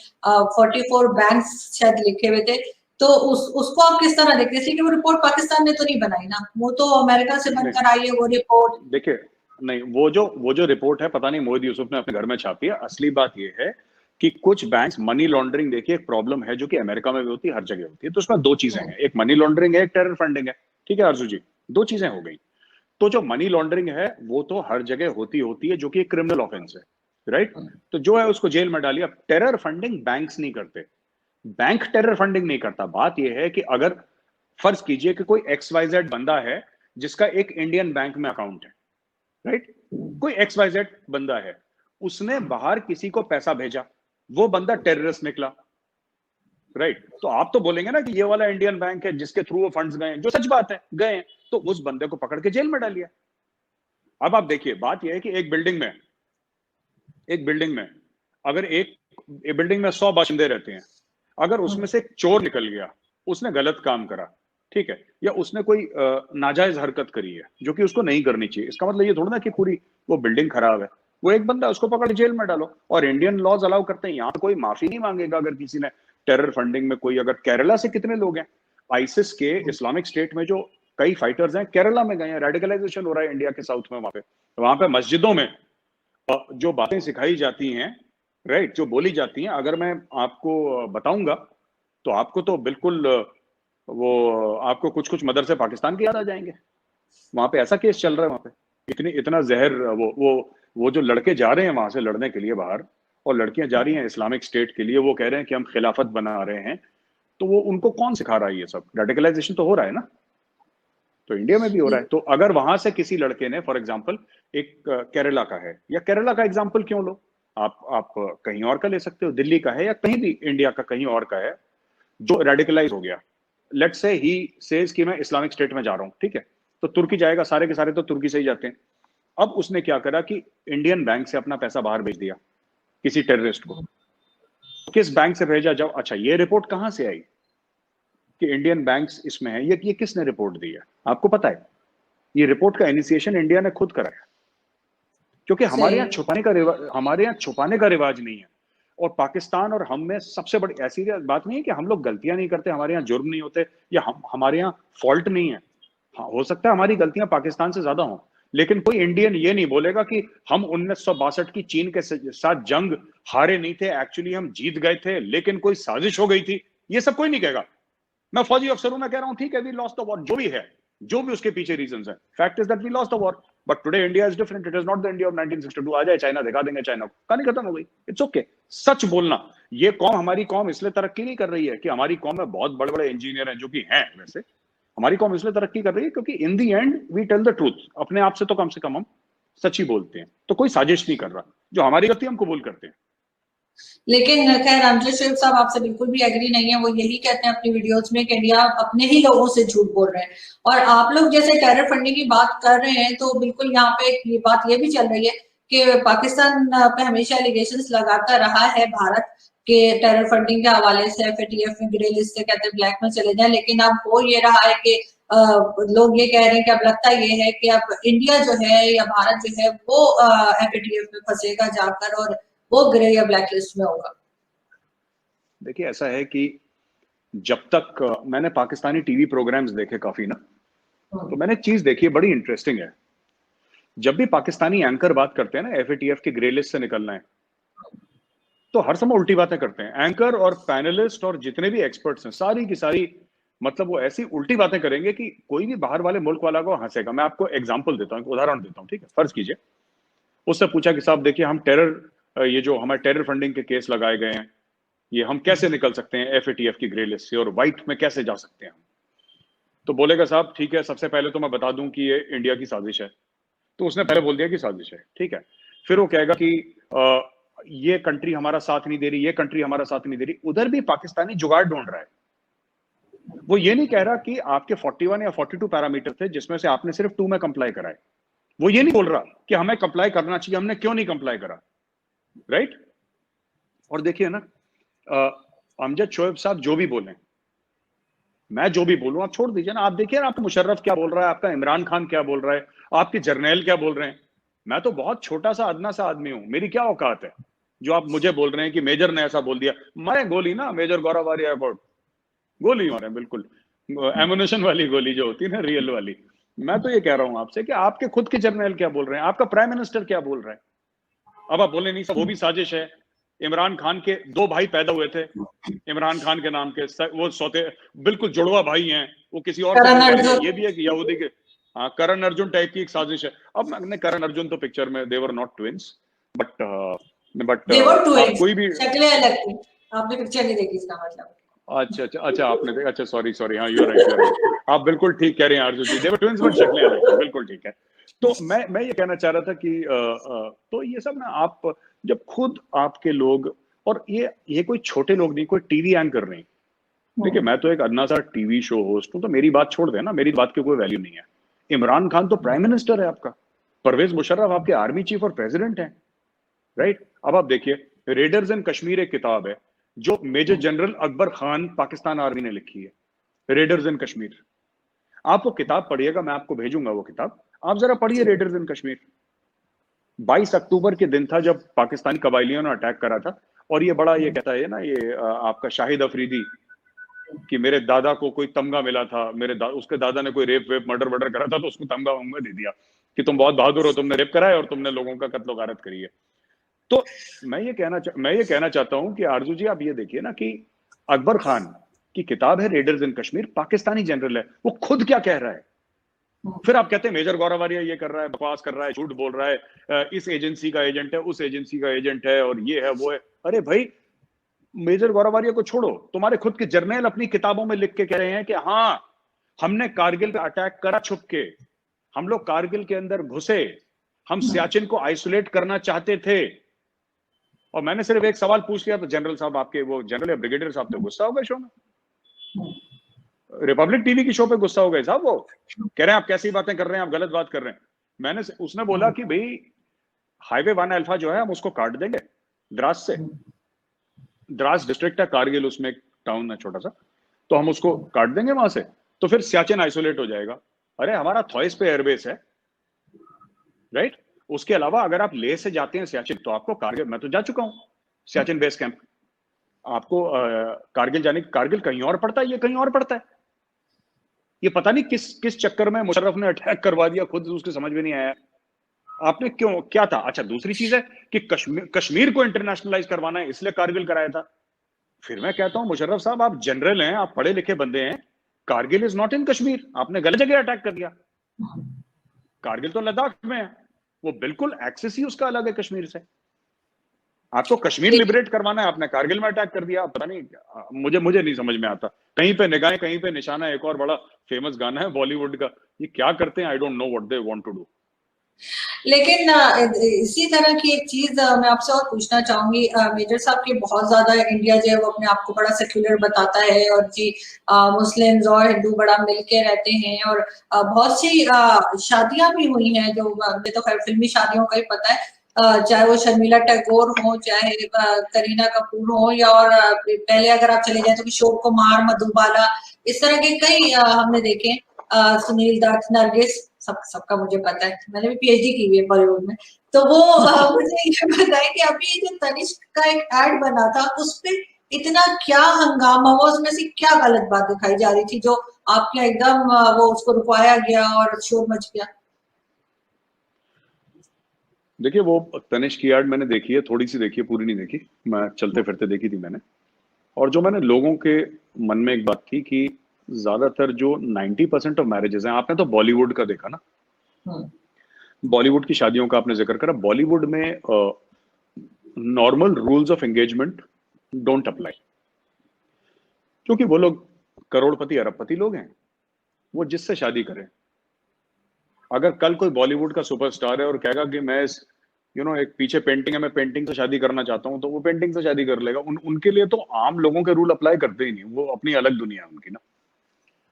44 बैंक्स शायद लिखे हुए थे। तो उसको आप किस तरह देखते हैं? इसलिए कि वो रिपोर्ट पाकिस्तान ने तो नहीं बनाई ना, वो तो अमेरिका से बनकर आई है वो रिपोर्ट।
देखिए, नहीं, वो जो रिपोर्ट है, पता नहीं मोहित यूसुफ ने अपने घर में छापी है। असली बात ये है कि कुछ बैंक्स मनी लॉन्ड्रिंग, देखिए एक प्रॉब्लम है जो कि अमेरिका में भी होती है, हर जगह होती है। तो उसमें दो चीजें हैं, एक मनी लॉन्ड्रिंग है, एक टेरर फंडिंग है। ठीक है अर्जु जी, दो चीजें हो गई। तो जो मनी लॉन्ड्रिंग है वो तो हर जगह होती है, जो कि एक क्रिमिनल ऑफेंस है, राइट। तो जो है उसको जेल में डालिए। अब टेरर फंडिंग बैंक्स नहीं करते, बैंक टेरर फंडिंग नहीं करता। बात यह है कि अगर फर्ज कीजिए कि कोई XYZ बंदा है जिसका एक इंडियन बैंक में अकाउंट है, राइट। कोई XYZ बंदा है, उसने बाहर किसी को पैसा भेजा, वो बंदा टेररिस्ट निकला, राइट। तो आप तो बोलेंगे ना कि ये वाला इंडियन बैंक है जिसके थ्रू वो फंड्स गए, जो सच बात है, गए। तो उस बंदे को पकड़ के जेल में डालिए। अब आप देखिए, बात यह है कि एक बिल्डिंग में अगर एक बिल्डिंग में 100 बाशिंदे रहते हैं, अगर उसमें से एक चोर निकल गया, उसने गलत काम करा, ठीक है, या उसने कोई नाजायज हरकत करी है जो कि उसको नहीं करनी चाहिए, इसका मतलब ये थोड़ा ना कि पूरी वो बिल्डिंग खराब है। वो एक बंदा, उसको पकड़ जेल में डालो। और इंडियन लॉज अलाउ करते हैं, यहाँ कोई माफी नहीं मांगेगा अगर किसी ने टेरर फंडिंग में कोई, अगर केरला से कितने लोग हैं आईसिस के, इस्लामिक स्टेट में जो कई फाइटर्स हैं, केरला में गए हैं, रेडिकलाइजेशन हो रहा है इंडिया के साउथ में, वहां पे मस्जिदों में जो बातें सिखाई जाती हैं, राइट, जो बोली जाती हैं, अगर मैं आपको बताऊंगा तो आपको तो बिल्कुल वो आपको कुछ कुछ मदरसे पाकिस्तान के याद आ जाएंगे। वहां पे ऐसा केस चल रहा है, वहां पे इतना जहर, वो जो लड़के जा रहे हैं वहां से लड़ने के लिए बाहर, और लड़कियां जा रही हैं इस्लामिक स्टेट के लिए, वो कह रहे हैं कि हम खिलाफत बना रहे हैं। तो वो उनको कौन सिखा रहा है? ये सब रेडिकलाइजेशन तो हो रहा है ना। तो इंडिया में भी हो रहा है। तो अगर वहां से किसी लड़के ने, फॉर एग्जांपल, एक केरला का है, या केरला का एग्जांपल क्यों लो, आप कहीं और का ले सकते हो, दिल्ली का है या कहीं भी इंडिया का कहीं और का है, जो रेडिकलाइज हो गया। लेट्स से ही सेज कि मैं इस्लामिक स्टेट में जा रहा हूं, ठीक है, तो तुर्की जाएगा, सारे के सारे तो तुर्की से ही जाते हैं। अब उसने क्या करा कि इंडियन बैंक से अपना पैसा बाहर भेज दिया किसी टेररिस्ट को। किस बैंक से भेजा? जाओ, अच्छा, ये रिपोर्ट कहां से आई कि इंडियन बैंक्स इसमें है? ये किसने रिपोर्ट दी है? आपको पता है? ये रिपोर्ट का इनिशिएशन इंडिया ने खुद कराया, क्योंकि हमारे यहाँ छुपाने का रिवाज नहीं है। और पाकिस्तान और हम में सबसे बड़ी ऐसी बात नहीं है कि हम लोग गलतियां नहीं करते, हमारे यहाँ जुर्म नहीं होते, या हमारे यहाँ फॉल्ट नहीं है। हाँ, हो सकता है हमारी गलतियां पाकिस्तान से ज्यादा हों, लेकिन कोई इंडियन ये नहीं बोलेगा कि हम 1962 की चीन के साथ जंग हारे नहीं थे, एक्चुअली हम जीत गए थे, लेकिन कोई साजिश हो गई थी। ये सब कोई नहीं कहेगा। मैं फौजी अफसर हूं, मैं कह रहा हूं ठीक है, वी लॉस्ट द वॉर, जो भी है, जो भी उसके पीछे रीजंस हैं, fact is that we lost the war, but today India is different, it is not the India of 1962। आ जाए चाइना, दिखा देंगे चाइना को, कहानी खत्म हो गई। इट्स ओके, सच बोलना। ये कौम, हमारी कौम इसलिए तरक्की नहीं कर रही है कि हमारी कौम में बहुत बड़े बड़े इंजीनियर हैं, जो कि हैं वैसे। हमारी कौम इसलिए तरक्की कर रही है क्योंकि in the end we tell the truth, अपने आप से तो कम हम सच ही बोलते हैं। तो कोई साजिश नहीं कर रहा, जो हमारी गलती हम कबूल करते हैं।
लेकिन खैर, अमजद शेख साहब आपसे बिल्कुल भी एग्री नहीं है। वो यही कहते हैं अपनी वीडियोस में कि इंडिया अपने ही लोगों से झूठ बोल रहे हैं। और आप लोग जैसे टेरर फंडिंग की बात कर रहे हैं, तो बिल्कुल यहाँ पे ये बात ये भी चल रही है कि पाकिस्तान पे हमेशा एलिगेशंस लगाता रहा है भारत के टेरर फंडिंग के हवाले से, FATF में ग्रे लिस्ट से कहते हैं ब्लैक में चले जाए। लेकिन अब हो ये रहा है कि लोग ये कह रहे हैं कि अब लगता ये है कि अब इंडिया जो है या भारत जो है वो FATF में फंसेगा जाकर, और वो ग्रे या ब्लैक लिस्ट में होगा।
देखिए, ऐसा है कि जब तक मैंने पाकिस्तानी टीवी प्रोग्राम्स देखे काफी ना, तो मैंने एक चीज देखी है, बड़ी इंटरेस्टिंग है। जब भी पाकिस्तानी एंकर बात करते हैं ना FATF के ग्रे लिस्ट से निकलना है, तो हर समय उल्टी बातें करते हैं। एंकर और पैनलिस्ट और जितने भी एक्सपर्ट्स हैं, सारी की सारी, मतलब वो ऐसी उल्टी बातें करेंगे कि कोई भी बाहर वाले मुल्क वाला को हंसेगा। मैं आपको एग्जांपल देता हूँ, उदाहरण देता हूँ, ठीक है। फर्ज कीजिए उससे पूछा कि साहब देखिए, हम ये जो हमारे टेरर फंडिंग के केस लगाए गए हैं, ये हम कैसे निकल सकते हैं FATF की ग्रे लिस्ट से, और व्हाइट में कैसे जा सकते हैं हम? तो बोलेगा साहब ठीक है, सबसे पहले तो मैं बता दूं कि ये इंडिया की साजिश है। तो उसने पहले बोल दिया कि साजिश है, ठीक है। फिर वो कहेगा कि ये कंट्री हमारा साथ नहीं दे रही, ये कंट्री हमारा साथ नहीं दे रही। उधर भी पाकिस्तानी जुगाड़ ढूंढ रहा है। वो ये नहीं कह रहा कि आपके 41 या 42 पैरामीटर थे जिसमें से आपने सिर्फ 2 में कंप्लाई कराए। वो ये नहीं बोल रहा कि हमें कंप्लाई करना चाहिए, हमने क्यों नहीं कंप्लाई करा, राइट। और देखिए ना, अमजद शोएब साहब जो भी बोलें, मैं जो भी बोलूं आप छोड़ दीजिए ना। आप देखिए ना, आपका मुशर्रफ क्या बोल रहा है, आपका इमरान खान क्या बोल रहा है, आपके जर्नैल क्या बोल रहे हैं। मैं तो बहुत छोटा सा अदना सा आदमी हूं, मेरी क्या औकात है जो आप मुझे बोल रहे हैं कि मेजर ने ऐसा बोल दिया। मारे गोली ना मेजर गौरव एयरपोर्ट, गोली मारे बिल्कुल, एमुनेशन वाली गोली जो होती है ना, रियल वाली। मैं तो ये कह रहा हूं आपसे कि आपके खुद के जर्नैल क्या बोल रहे हैं, आपका प्राइम मिनिस्टर क्या बोल रहा है। अब आप बोले नहीं सब वो भी साजिश है। इमरान खान के 2 भाई पैदा हुए थे इमरान खान के नाम के, वो सौते बिल्कुल जुड़वा भाई हैं, वो किसी और से
करण
बनवा लिया।
अर्जुन।
ये भी एक यहूदी के, हाँ, करण अर्जुन टाइप की एक साजिश है। अब मैंने करण अर्जुन तो पिक्चर में देवर नॉट ट्विंस, बट
दे वर
आप
ट्विंस,
कोई भी,
शक्लें अलग थी। आपने पिक्चर नहीं देखी इसका मतलब।
अच्छा आपने देखा, अच्छा सॉरी हाँ, यू आर राइट, आप बिल्कुल ठीक कह रहे हैं आरजू जी, देवर ट्विंस बट शक्लें अलग थी, बिल्कुल ठीक है। तो मैं ये कहना चाह रहा था कि तो ये सब ना, आप जब खुद आपके लोग, और ये कोई छोटे लोग नहीं, कोई टीवी एंकर नहीं। देखिए मैं तो एक अन्ना सा टीवी शो होस्ट हूं, तो मेरी बात छोड़ देना, मेरी बात की कोई वैल्यू नहीं है। इमरान खान तो प्राइम मिनिस्टर है आपका, परवेज मुशर्रफ आपके आर्मी चीफ और प्रेसिडेंट हैं, राइट। अब आप देखिए, रेडर्स इन कश्मीर एक किताब है जो major general Akbar Khan Pakistan army ने लिखी है, रेडर्स इन कश्मीर। आप वो किताब पढ़िएगा, मैं आपको भेजूंगा वो किताब, आप जरा पढ़िए रेडर्स इन कश्मीर। 22 अक्टूबर के दिन था जब पाकिस्तानी कबायलियों ने अटैक करा था, और ये बड़ा ये कहता है ना, ये आपका शाहिद अफरीदी, कि मेरे दादा को कोई तमगा मिला था, उसके दादा ने कोई रेप वेप मर्डर करा था, तो उसको तमगा वमगा दे दिया कि तुम बहुत बहादुर हो, तुमने रेप करा है और तुमने लोगों का कत्लो गारत करी है। तो मैं ये कहना चाहता हूं कि आरजू जी, आप ये देखिए ना कि अकबर खान की किताब है रेडर्स इन कश्मीर, पाकिस्तानी जनरल है, वो खुद क्या कह रहा है। फिर आप कहते हैं मेजर गौरव ये कर रहा है, बकवास कर रहा है, झूठ बोल रहा है, इस एजेंसी का एजेंट है, उस एजेंसी का एजेंट है, और ये है वो है। अरे भाई, मेजर गौरव को छोड़ो, तुम्हारे खुद के जर्नल अपनी किताबों में लिख के कह रहे हैं कि हाँ, हमने कारगिल पे अटैक करा छुप के, हम लोग कारगिल के अंदर घुसे, हम सियाचिन को आइसोलेट करना चाहते थे। और मैंने सिर्फ एक सवाल पूछ लिया तो जनरल साहब, आपके वो जनरल या ब्रिगेडियर साहब, तो गुस्सा हो गए शो में, रिपब्लिक टीवी की शो पे गुस्सा हो गए साहब। वो कह रहे हैं आप कैसी बातें कर रहे हैं, आप गलत बात कर रहे हैं। उसने बोला कि भाई हाईवे 1 अल्फा जो है हम उसको काट देंगे द्रास से, द्रास डिस्ट्रिक्ट है कारगिल, उसमें एक टाउन है छोटा सा, तो हम उसको काट देंगे वहां से, तो फिर सियाचिन आइसोलेट हो जाएगा। अरे हमारा थॉइस पे एयरबेस है, राइट। उसके अलावा अगर आप लेह से जाते हैं सियाचिन, तो आपको कारगिल, मैं तो जा चुका हूं सियाचिन बेस कैंप, आपको कारगिल जाने, कारगिल कहीं और पड़ता है, ये कहीं और पड़ता है। ये पता नहीं किस किस चक्कर में मुशर्रफ ने अटैक करवा दिया, खुद उसके समझ में नहीं आया आपने क्यों, क्या था। अच्छा, दूसरी चीज है कि कश्मीर को इंटरनेशनलाइज करवाना है, इसलिए कारगिल कराया था। फिर मैं कहता हूं मुशर्रफ साहब, आप जनरल हैं, आप पढ़े लिखे बंदे हैं, Kargil is not in Kashmir, आपने गलत जगह अटैक कर दिया। कारगिल तो लद्दाख में है, वो बिल्कुल एक्सेस ही उसका अलग है कश्मीर से। आपको कश्मीर लिबरेट करवाना है, आपने कारगिल में अटैक कर दिया। पता नहीं, मुझे नहीं समझ में आता। कहीं पे निगाहें कहीं पे निशाना, एक और बड़ा फेमस गाना है बॉलीवुड का, ये क्या करते हैं, I don't know what they want to do.
लेकिन इसी तरह की एक चीज मैं आपसे और पूछना चाहूंगी। मेजर साहब के बहुत ज्यादा इंडिया जो है वो अपने आप को बड़ा सेक्युलर बताता है, और जी मुस्लिम्स और हिंदू बड़ा मिलके रहते हैं, और बहुत सी शादियां भी हुई हैं, जो मुझे तो खैर फिल्मी शादियों का ही पता है, चाहे वो शर्मिला टैगोर हो, चाहे करीना कपूर हो, या और पहले अगर आप चले जाए तो किशोर कुमार, मधुबाला, इस तरह के कई हमने देखे, सुनील दत्त, नरगिस, सबका मुझे पता है, मैंने भी पीएचडी की हुई है बॉलीवुड में। तो वो मुझे ये बताए कि अभी ये जो तनिष्क का एक एड बना था, उस पे इतना क्या हंगामा हुआ, उसमें से क्या गलत बात दिखाई जा रही थी जो आपके एकदम वो उसको रुकवाया गया और शोर मच गया।
देखिए, वो तनिष्क की एड मैंने देखी है, थोड़ी सी देखी है, पूरी नहीं देखी, मैं चलते फिरते देखी थी मैंने। और जो मैंने लोगों के मन में एक बात थी कि ज्यादातर जो 90% ऑफ मैरिजेस हैं, आपने तो बॉलीवुड का देखा ना, बॉलीवुड की शादियों का आपने जिक्र करा, बॉलीवुड में normal rules of engagement don't apply, क्योंकि वो लोग करोड़पति अरबपति लोग हैं, वो जिससे शादी करें। अगर कल कोई बॉलीवुड का सुपरस्टार है और कहेगा कि मैं इस एक पीछे पेंटिंग है, मैं पेंटिंग से शादी करना चाहता हूं, तो वो पेंटिंग से शादी कर लेगा। उनके लिए तो आम लोगों के रूल अप्लाई करते ही नहीं, वो अपनी अलग दुनिया है उनकी ना।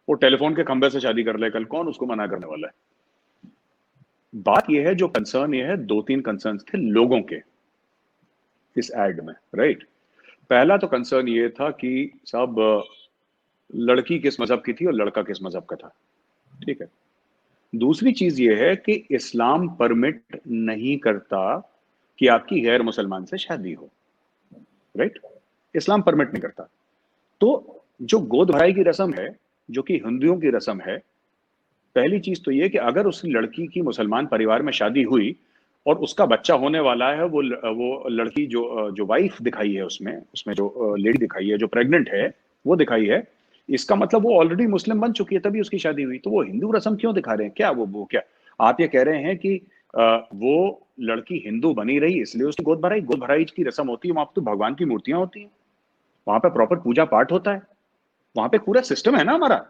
वो टेलीफोन के खंबे से शादी कर ले कल, कौन उसको मना करने वाला है। बात यह है, जो कंसर्न ये है, 2-3 कंसर्न थे लोगों के इस एड में, राइट। पहला तो कंसर्न ये था कि साहब लड़की किस मजहब की थी और लड़का किस मजहब का था, ठीक है। दूसरी चीज ये है कि इस्लाम परमिट नहीं करता कि आपकी गैर मुसलमान से शादी हो, राइट। इस्लाम परमिट नहीं करता। तो जो गोद भराई की रस्म है, जो कि हिंदुओं की रस्म है, पहली चीज तो ये कि अगर उस लड़की की मुसलमान परिवार में शादी हुई और उसका बच्चा होने वाला है, वो लड़की जो वाइफ दिखाई है उसमें उसमें जो लेडी दिखाई है, जो प्रेग्नेंट है, वो दिखाई है, इसका मतलब वो ऑलरेडी मुस्लिम बन चुकी है, तभी उसकी शादी हुई। तो वो हिंदू रस्म क्यों दिखा रहे हैं? क्या वो क्या आप ये कह रहे हैं कि वो लड़की हिंदू बनी रही इसलिए उसकी गोद भराई? गोद भराई की रस्म होती है, वहां पर तो भगवान की मूर्तियां होती हैं, वहां पे प्रॉपर पूजा पाठ होता है, वहां पे पूरा सिस्टम है ना हमारा।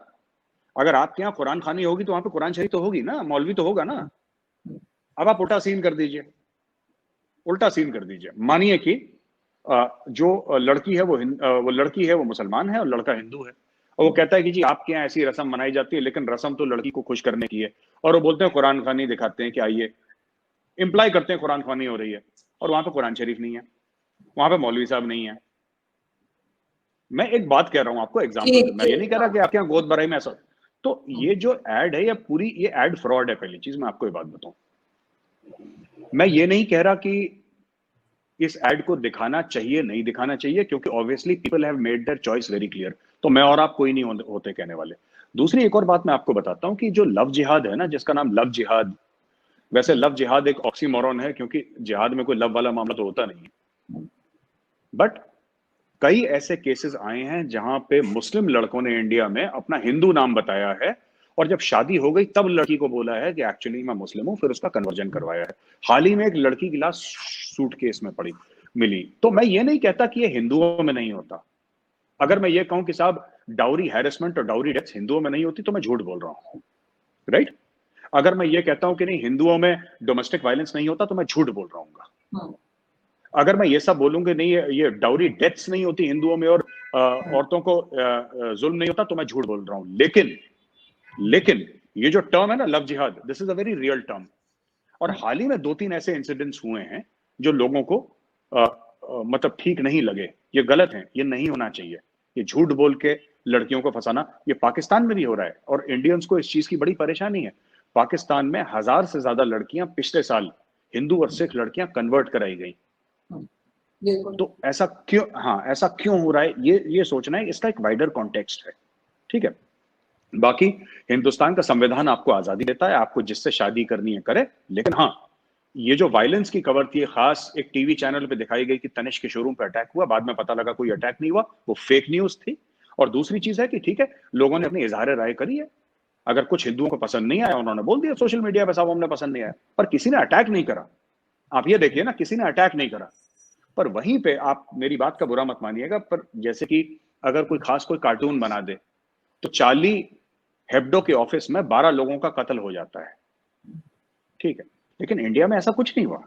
अगर आपके यहाँ कुरान खानी होगी तो वहां पे कुरान शरीफ तो होगी ना, मौलवी तो होगा ना। अब आप उल्टा सीन कर दीजिए, उल्टा सीन कर दीजिए। मानिए कि जो लड़की है वो लड़की है वो मुसलमान है और लड़का हिंदू है, और वो कहता है कि जी आपके यहाँ ऐसी रस्म मनाई जाती है, लेकिन रस्म तो लड़की को खुश करने की है, और वो बोलते हैं कुरान खानी दिखाते हैं कि आइए, इंप्लाई करते हैं कुरान खानी हो रही है, और वहां पे कुरान शरीफ नहीं है, वहां पे मौलवी साहब नहीं है। मैं एक बात कह रहा हूं आपको, एग्जांपल, मैं ये नहीं कह रहा कि आपके यहाँ गोद भराई में ऐसा। तो ये जो एड है, ये एड फ्रॉड है। पहली चीज मैं आपको ये बात बताऊं, मैं ये नहीं कह रहा कि इस एड को दिखाना चाहिए नहीं दिखाना चाहिए, क्योंकि obviously people have made their choice very clear. तो मैं और आप कोई नहीं होते कहने वाले। दूसरी एक और बात मैं आपको बताता हूं कि जो लव जिहाद है ना, जिसका नाम लव जिहाद, वैसे लव जिहाद एक ऑक्सीमोरन है, क्योंकि जिहाद में कोई लव वाला मामला तो होता नहीं है, बट कई ऐसे केसेस आए हैं जहां पे मुस्लिम लड़कों ने इंडिया में अपना हिंदू नाम बताया है, और जब शादी हो गई तब लड़की को बोला है कि एक्चुअली मैं मुस्लिम हूं, फिर उसका कन्वर्जन करवाया है। हाल ही में एक लड़की की लाश सूटकेस में पड़ी मिली। तो मैं ये नहीं कहता कि ये हिंदुओं में नहीं होता। अगर मैं ये कहूं कि साहब डाउरी हैरेसमेंट और डाउरी डेथ हिंदुओं में नहीं होती, तो मैं झूठ बोल रहा हूं, राइट। अगर मैं ये कहता हूं कि नहीं हिंदुओं में डोमेस्टिक वायलेंस नहीं होता, तो मैं झूठ बोल रहा हूँ। अगर मैं ये सब बोलूंगा नहीं ये डाउरी डेथ्स नहीं होती हिंदुओं में, और औरतों को जुल्म नहीं होता, तो मैं झूठ बोल रहा हूं। लेकिन ये जो टर्म है ना लव जिहाद, this is a very real term. और हाल ही में 2-3 ऐसे इंसिडेंट्स हुए हैं जो लोगों को मतलब ठीक नहीं लगे। ये गलत है, ये नहीं होना चाहिए। ये झूठ बोल के लड़कियों को फंसाना, ये पाकिस्तान में भी हो रहा है, और इंडियंस को इस चीज की बड़ी परेशानी है। पाकिस्तान में 1000 से ज्यादा लड़कियां पिछले साल हिंदू और सिख लड़कियां कन्वर्ट कराई गई। तो ऐसा क्यों, हाँ ऐसा क्यों हो रहा है, ये सोचना है। इसका एक वाइडर कॉन्टेक्स्ट है, ठीक है। बाकी हिंदुस्तान का संविधान आपको आजादी देता है, आपको जिससे शादी करनी है करे, लेकिन हाँ ये जो वायलेंस की खबर थी, खास एक टीवी चैनल पे दिखाई गई कि तनिष्क के शोरूम पे अटैक हुआ, बाद में पता लगा कोई अटैक नहीं हुआ, वो फेक न्यूज थी। और दूसरी चीज है कि ठीक है, लोगों ने अपनी इजहार राय करी है, अगर कुछ हिंदुओं को पसंद नहीं आया उन्होंने बोल दिया सोशल मीडिया पे, साहब हमने पसंद नहीं आया, पर किसी ने अटैक नहीं करा। आप ये देखिए ना, किसी ने अटैक नहीं करा। पर वहीं पे आप मेरी बात का बुरा मत मानिएगा, पर जैसे कि अगर कोई खास कोई कार्टून बना दे, तो चार्ली हेब्डो के ऑफिस में 12 लोगों का कत्ल हो जाता है, ठीक है। लेकिन इंडिया में ऐसा कुछ नहीं हुआ,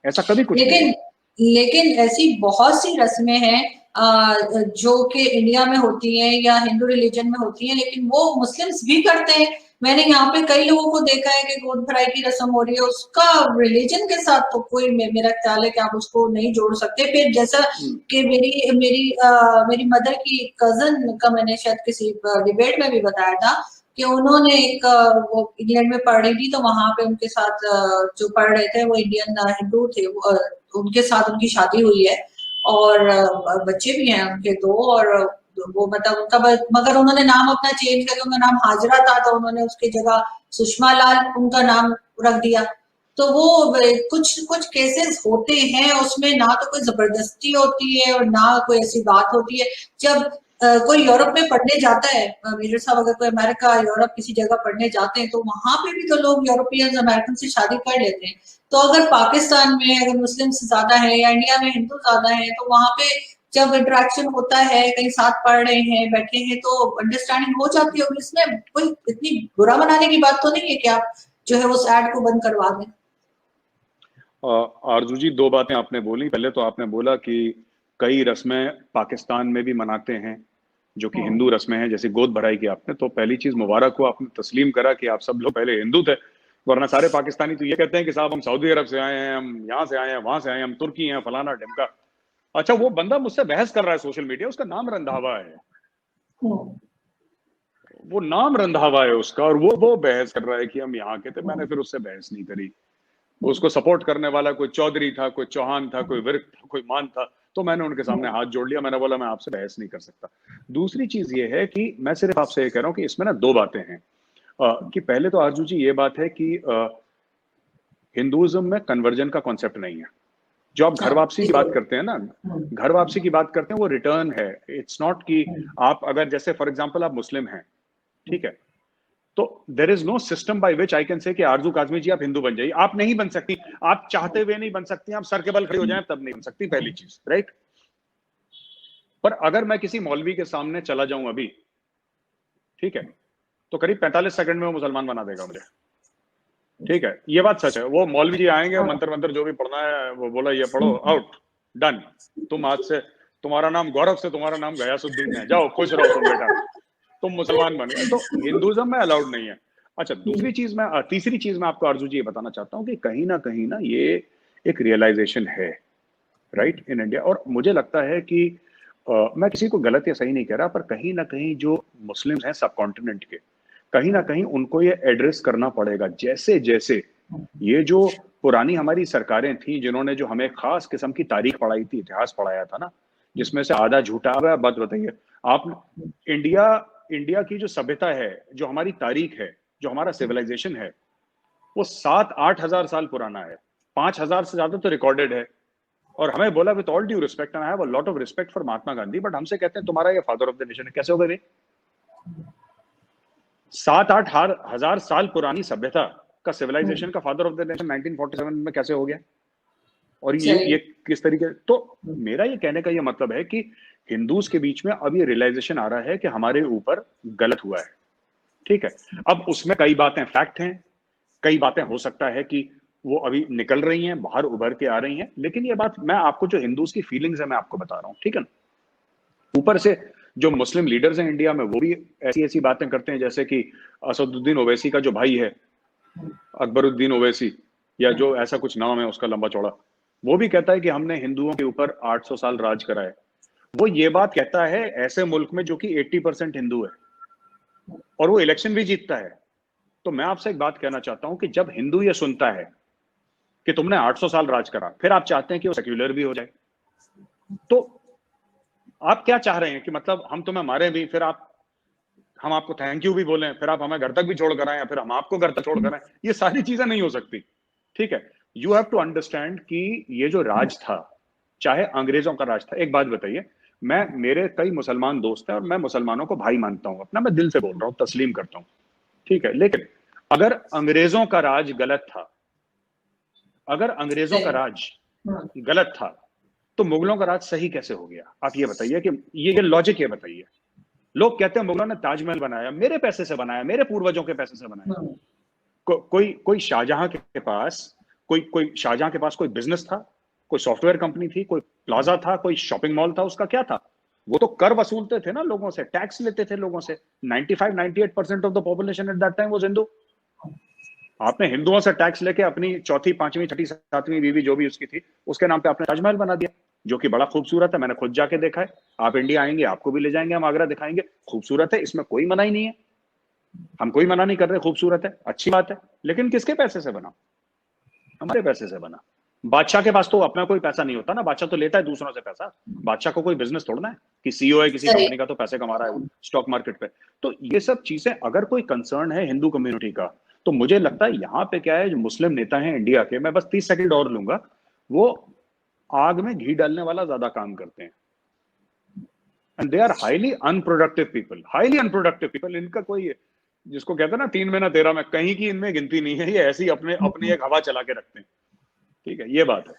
ऐसा कभी कुछ नहीं हुआ।
लेकिन ऐसी बहुत सी रस्में हैं जो कि इंडिया में होती हैं या हिंदू रिलीजन में होती हैं, लेकिन वो मुस्लिम्स भी करते हैं। मैंने यहाँ पे कई लोगों को देखा है कि गोद भराई की रस्म हो रही है, उसका रिलीजन के साथ तो कोई मेरा ख्याल है कि आप उसको नहीं जोड़ सकते। फिर जैसा कि मेरी मदर की कजन का मैंने शायद किसी डिबेट में भी बताया था कि उन्होंने वो इंग्लैंड में पढ़ रही थी, तो वहां पे उनके साथ जो पढ़ रहे थे वो इंडियन हिंदू थे, उनके साथ उनकी शादी हुई है और बच्चे भी हैं उनके 2। और वो मतलब उनका, मगर उन्होंने नाम अपना चेंज करके, उनका नाम हाजरा था तो उन्होंने उसकी जगह सुषमा लाल उनका नाम रख दिया। तो वो कुछ केसेस होते हैं उसमें ना तो कोई जबरदस्ती होती है और ना कोई ऐसी बात होती है। जब कोई यूरोप में पढ़ने जाता है, मेजर साहब अगर कोई अमेरिका यूरोप किसी जगह पढ़ने जाते हैं, तो वहां पे भी तो लोग यूरोपियंस अमेरिकन से शादी कर लेते हैं। तो अगर पाकिस्तान में अगर मुस्लिम्स ज्यादा है या इंडिया में हिंदू ज्यादा है, तो वहां पे जब इंटरेक्शन होता है, कहीं साथ पढ़ रहे हैं, बैठे हैं, तो अंडरस्टैंडिंग हो जाती होगी। इसमें कोई इतनी बुरा मनाने की बात तो नहीं है कि आप जो है उस एड को बंद करवा दें।
आरजू जी, 2 बातें आपने बोली। पहले तो आपने बोला कि कई रस्में पाकिस्तान में भी मनाते हैं जो कि हिंदू रस्में हैं, जैसे गोद भराई की आपने। तो पहली चीज मुबारक हो, आपने तस्लीम करा कि आप सब लोग पहले हिंदू थे, वरना सारे पाकिस्तानी तो ये कहते हैं कि साहब हम सऊदी अरब से आए हैं, हम यहाँ से आए हैं, वहां से आए हैं, हम तुर्की हैं, फलाना ढिमका। अच्छा, वो बंदा मुझसे बहस कर रहा है सोशल मीडिया, उसका नाम रंधावा है, वो नाम रंधावा है उसका, और वो बहस कर रहा है कि हम यहाँ के थे। मैंने फिर उससे बहस नहीं करी। उसको सपोर्ट करने वाला कोई चौधरी था, कोई चौहान था, कोई विर्क था, कोई मान था, तो मैंने उनके सामने हाथ जोड़ लिया। मैंने बोला मैं आपसे बहस नहीं कर सकता। दूसरी चीज ये है कि मैं सिर्फ आपसे ये कह रहा हूँ कि इसमें ना दो बातें हैं। कि पहले तो आरजू जी ये बात है कि हिंदुइज्म में कन्वर्जन का कॉन्सेप्ट नहीं है। जो आप घर वापसी की बात करते हैं ना, घर वापसी की बात करते हैं, वो रिटर्न है। इट्स नॉट कि आप अगर जैसे फॉर एग्जांपल आप मुस्लिम हैं, ठीक है, तो there is no system by which I can say कि आरजू काजमी जी आप हिंदू बन जाइए। आप नहीं बन सकती, आप चाहते हुए नहीं बन सकती, आप सर के बल खड़ी हो जाए तब नहीं बन सकती, पहली चीज, राइट। पर अगर मैं किसी मौलवी के सामने चला जाऊं अभी, ठीक है, तो करीब 45 सेकंड में वो मुसलमान बना देगा मुझे, ठीक है, ये बात सच है। वो मौलवी जी आएंगे, मंत्र मंत्र जो भी पढ़ना है वो बोला ये पढ़ो, आउट, डन। तुम आज से तुम्हारा नाम गौरव से तुम्हारा नाम गयासुद्दीन है, जाओ खुश रहो तुम बेटा, तुम मुसलमान बन गए। तो हिंदुइज्म में अलाउड नहीं है। अच्छा, तीसरी चीज मैं आपको आरजू जी ये बताना चाहता हूँ कि कहीं ना ये एक रियलाइजेशन है, राइट, इन इंडिया। और मुझे लगता है कि मैं किसी को गलत या सही नहीं कह रहा, पर कहीं ना कहीं जो मुस्लिम्स हैं सब कॉन्टिनेंट के, कहीं ना कहीं उनको ये एड्रेस करना पड़ेगा। जैसे जैसे ये जो पुरानी हमारी सरकारें थी जिन्होंने जो हमें खास किस्म की तारीख पढ़ाई थी, इतिहास पढ़ाया था ना, जिसमें से आधा झूठा है। बात बताइए आप, इंडिया की जो सभ्यता है, जो हमारी तारीख है, जो हमारा सिविलाइजेशन है, वो 7-8 हजार साल पुराना है। 5 हजार से ज्यादा तो रिकॉर्डेड है। और हमें बोला with all due respect, and I have a lot of respect for Mahatma Gandhi, but हमसे कहते हैं तुम्हारा ये फादर ऑफ द नेशन है। कैसे हो गए? 7-8 हजार साल पुरानी सभ्यता का सिविलाइजेशन का फादर ऑफ द नेशन 1947 में कैसे हो गया? और ये किस तरीके? तो मेरा ये कहने का ये मतलब है कि हिंदूज के बीच में अब ये रियलाइजेशन आ रहा है कि हमारे ऊपर गलत हुआ है, ठीक है। अब उसमें कई बातें फैक्ट हैं, कई बातें हो सकता है कि वो अभी निकल रही हैं, बाहर उभर के आ रही हैं, लेकिन ये बात मैं आपको जो हिंदूज की फीलिंग्स है मैं आपको बता रहा हूँ, ठीक है ना। ऊपर से जो मुस्लिम लीडर्स हैं इंडिया में वो भी ऐसी ऐसी बातें करते हैं, जैसे कि असदुद्दीन ओवैसी का जो भाई है, अकबरुद्दीन ओवैसी, या जो ऐसा कुछ नाम है उसका लंबा चौड़ा, वो भी कहता है कि हमने हिंदुओं के ऊपर 800 साल राज करा है। वो ये बात कहता है ऐसे मुल्क में जो कि 80% हिंदू है, और वो इलेक्शन भी जीतता है। तो मैं आपसे एक बात कहना चाहता हूं कि जब हिंदू ये सुनता है कि तुमने 800 साल राज करा, फिर आप चाहते हैं कि वो सेक्युलर भी हो जाए, तो आप क्या चाह रहे हैं कि मतलब हम तुम्हें मारे भी, फिर हम आपको थैंक यू भी बोलें, फिर आप हमें घर तक भी छोड़ कर आए, फिर हम आपको घर तक छोड़ कर आए? ये सारी चीजें नहीं हो सकती, ठीक है। यू हैव टू अंडरस्टैंड कि ये जो राज था, चाहे अंग्रेजों का राज था। एक बात बताइए, मेरे कई मुसलमान दोस्त हैं और मैं मुसलमानों को भाई मानता हूं अपना, मैं दिल से बोल रहा हूं, तस्लीम करता हूं, ठीक है। लेकिन अगर अंग्रेजों का राज गलत था, अगर अंग्रेजों का राज गलत था, तो मुगलों का राज सही कैसे हो गया? आप ये बताइए कि ये लॉजिक ये बताइए। लोग कहते हैं मुगलों ने ताजमहल बनाया, मेरे पैसे से बनाया, मेरे पूर्वजों के पैसे से बनाया। कोई शाहजहां के पास कोई शाहजहां के पास कोई बिजनेस था, कोई सॉफ्टवेयर कंपनी थी, कोई प्लाजा था, कोई शॉपिंग मॉल था, उसका क्या था? वो तो कर वसूलते थे ना लोगों से, टैक्स लेते थे लोगों से। 95-98% of the population at that time was Hindu. आपने हिंदुओं से टैक्स लेके अपनी चौथी, पांचवी, छठी, सातवीं बीवी जो भी उसकी थी, उसके नाम पे आपने ताजमहल बना दिया, जो कि बड़ा खूबसूरत है। मैंने खुद जाके देखा है। आप इंडिया आएंगे, आपको भी ले जाएंगे, हम आगरा दिखाएंगे, खूबसूरत है, इसमें कोई मना ही नहीं है। हम कोई मना नहीं कर रहे, खूबसूरत है, अच्छी बात है। लेकिन किसके पैसे से बना? हमारे पैसे से बना। बादशाह के पास तो अपना कोई पैसा नहीं होता ना, बादशाह तो लेता है दूसरों से पैसा। बादशाह को कोई बिजनेस तोड़ना है कि सीईओ है किसी कंपनी का तो पैसे कमा रहा है वो स्टॉक मार्केट पे। तो ये सब चीजें अगर कोई कंसर्न है हिंदू कम्युनिटी का, तो मुझे लगता है यहाँ पे क्या है, जो मुस्लिम नेता हैं इंडिया के, मैं बस 30 सेकंड और लूंगा, वो आग में घी डालने वाला ज्यादा काम करते हैं। And they are highly unproductive people. इनका कोई, जिसको कहते हैं ना 3 महीना 13 में, कहीं की इनमें गिनती नहीं है। ये ऐसी अपनी एक हवा चला के रखते हैं, ठीक है, ये बात है।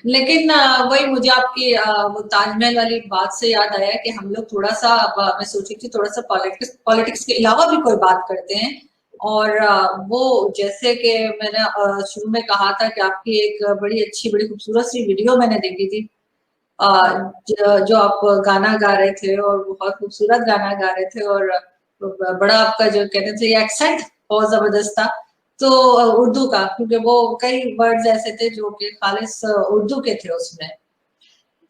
लेकिन वही मुझे आपकी वो ताजमहल वाली बात से याद आया कि हम लोग थोड़ा सा, मैं सोची थी थोड़ा सा पॉलिटिक्स के अलावा भी कोई बात करते हैं। और वो जैसे कि मैंने शुरू में कहा था कि आपकी एक बड़ी अच्छी, बड़ी खूबसूरत सी वीडियो मैंने देखी थी, जो आप गाना गा रहे थे और बहुत खूबसूरत गाना गा रहे थे, और बड़ा आपका जो कहते थे एक्सेंट बहुत जबरदस्त था। तो उर्दू का, क्योंकि वो कई वर्ड्स ऐसे थे जो कि खालिस उर्दू के थे उसमें।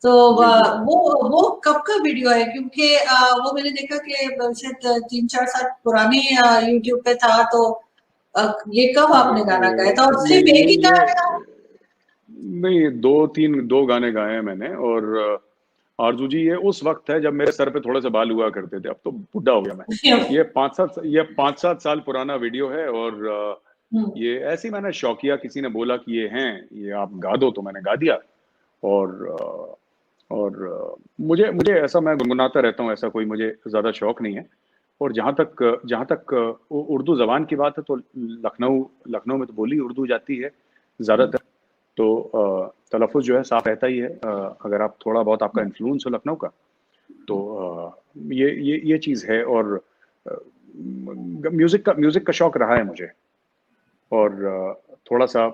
तो
जी जी
वो कब का वीडियो है? क्योंकि वो मैंने देखा कि शायद 3-4 साल पुरानी यूट्यूब पे था। तो ये कब आपने गाना गाया था? और
ये
सिर्फ एक
ये
ही गाना गाया?
ये नहीं, दो गाने गाए हैं मैंने। और आरजू जी, ये उस वक्त है जब मेरे सर पे थोड़े से बाल हुआ करते थे, अब तो बुढ़ा हो गया मैं। ये 5-7 साल पुराना वीडियो है। और
हम्म।
ये ऐसे ही मैंने शौकिया, किसी ने बोला कि ये हैं, ये आप गा दो, तो मैंने गा दिया। मुझे मुझे ऐसा, मैं गुनगुनाता रहता हूँ, ऐसा कोई मुझे ज्यादा शौक नहीं है। और जहाँ तक उर्दू जबान की बात है, तो लखनऊ लखनऊ में तो बोली उर्दू जाती है ज्यादातर। तो तलफ़ुज़ जो है साफ रहता ही है। अगर आप थोड़ा बहुत, आपका इन्फ्लुएंस हो लखनऊ का, तो ये चीज़ है। और म्यूजिक का शौक रहा है मुझे। और थोड़ा सा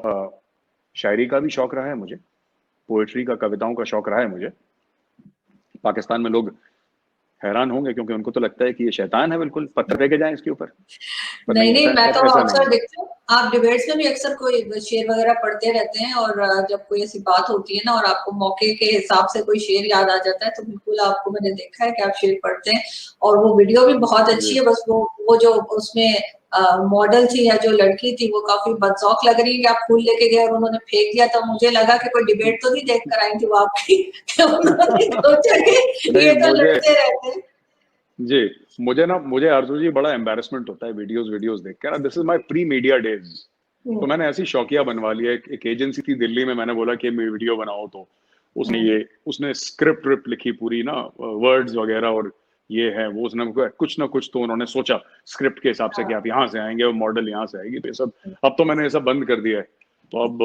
शायरी का भी शौक रहा है मुझे, पोएट्री का, कविताओं का शौक रहा है मुझे। पाकिस्तान में लोग हैरान होंगे, क्योंकि उनको तो लगता है कि ये शैतान है, बिल्कुल पत्थर फेंके जाएं इसके ऊपर। पर
नहीं
नहीं,
नहीं,
ऐसा
मैं तो
ऐसा नहीं
अक्सर
है।
देखती हूँ आप डिबेट्स में भी अक्सर कोई शेर वगैरह पढ़ते रहते हैं। और जब कोई ऐसी बात होती है ना और आपको मौके के हिसाब से कोई शेर याद आ जाता है, तो बिल्कुल आपको मैंने देखा है कि आप शेर पढ़ते हैं। और वो वीडियो भी बहुत अच्छी
जी
है। बस वो जो उसमें मॉडल थी या जो लड़की थी, वो काफी बदजौक लग रही है कि आप फूल लेके गए और उन्होंने फेंक दिया। तो मुझे लगा कि कोई डिबेट तो नहीं देख कर आई थी वो आपकी कि उन्होंने सोचा कि
नहीं,
ये तो
मुझे
लड़ते रहते हैं।
जी मुझे आरजू जी बड़ा एम्बैरेसमेंट होता है वीडियोस वीडियोस देख के ना। This is my pre media days. तो
हम्म।
मैंने ऐसी शौकिया बनवा लिया। एक एजेंसी थी दिल्ली में, मैंने बोला कि वीडियो बनाओ, तो
हम्म।
उसने स्क्रिप्ट विप्ट लिखी पूरी ना, वर्ड्स वगैरह। और ये है वो, उसने कुछ ना कुछ तो उन्होंने सोचा स्क्रिप्ट के हिसाब से कि आप यहाँ से आएंगे और मॉडल यहाँ से आएगी, तो ये सब। अब तो मैंने ये सब बंद कर दिया है। तो अब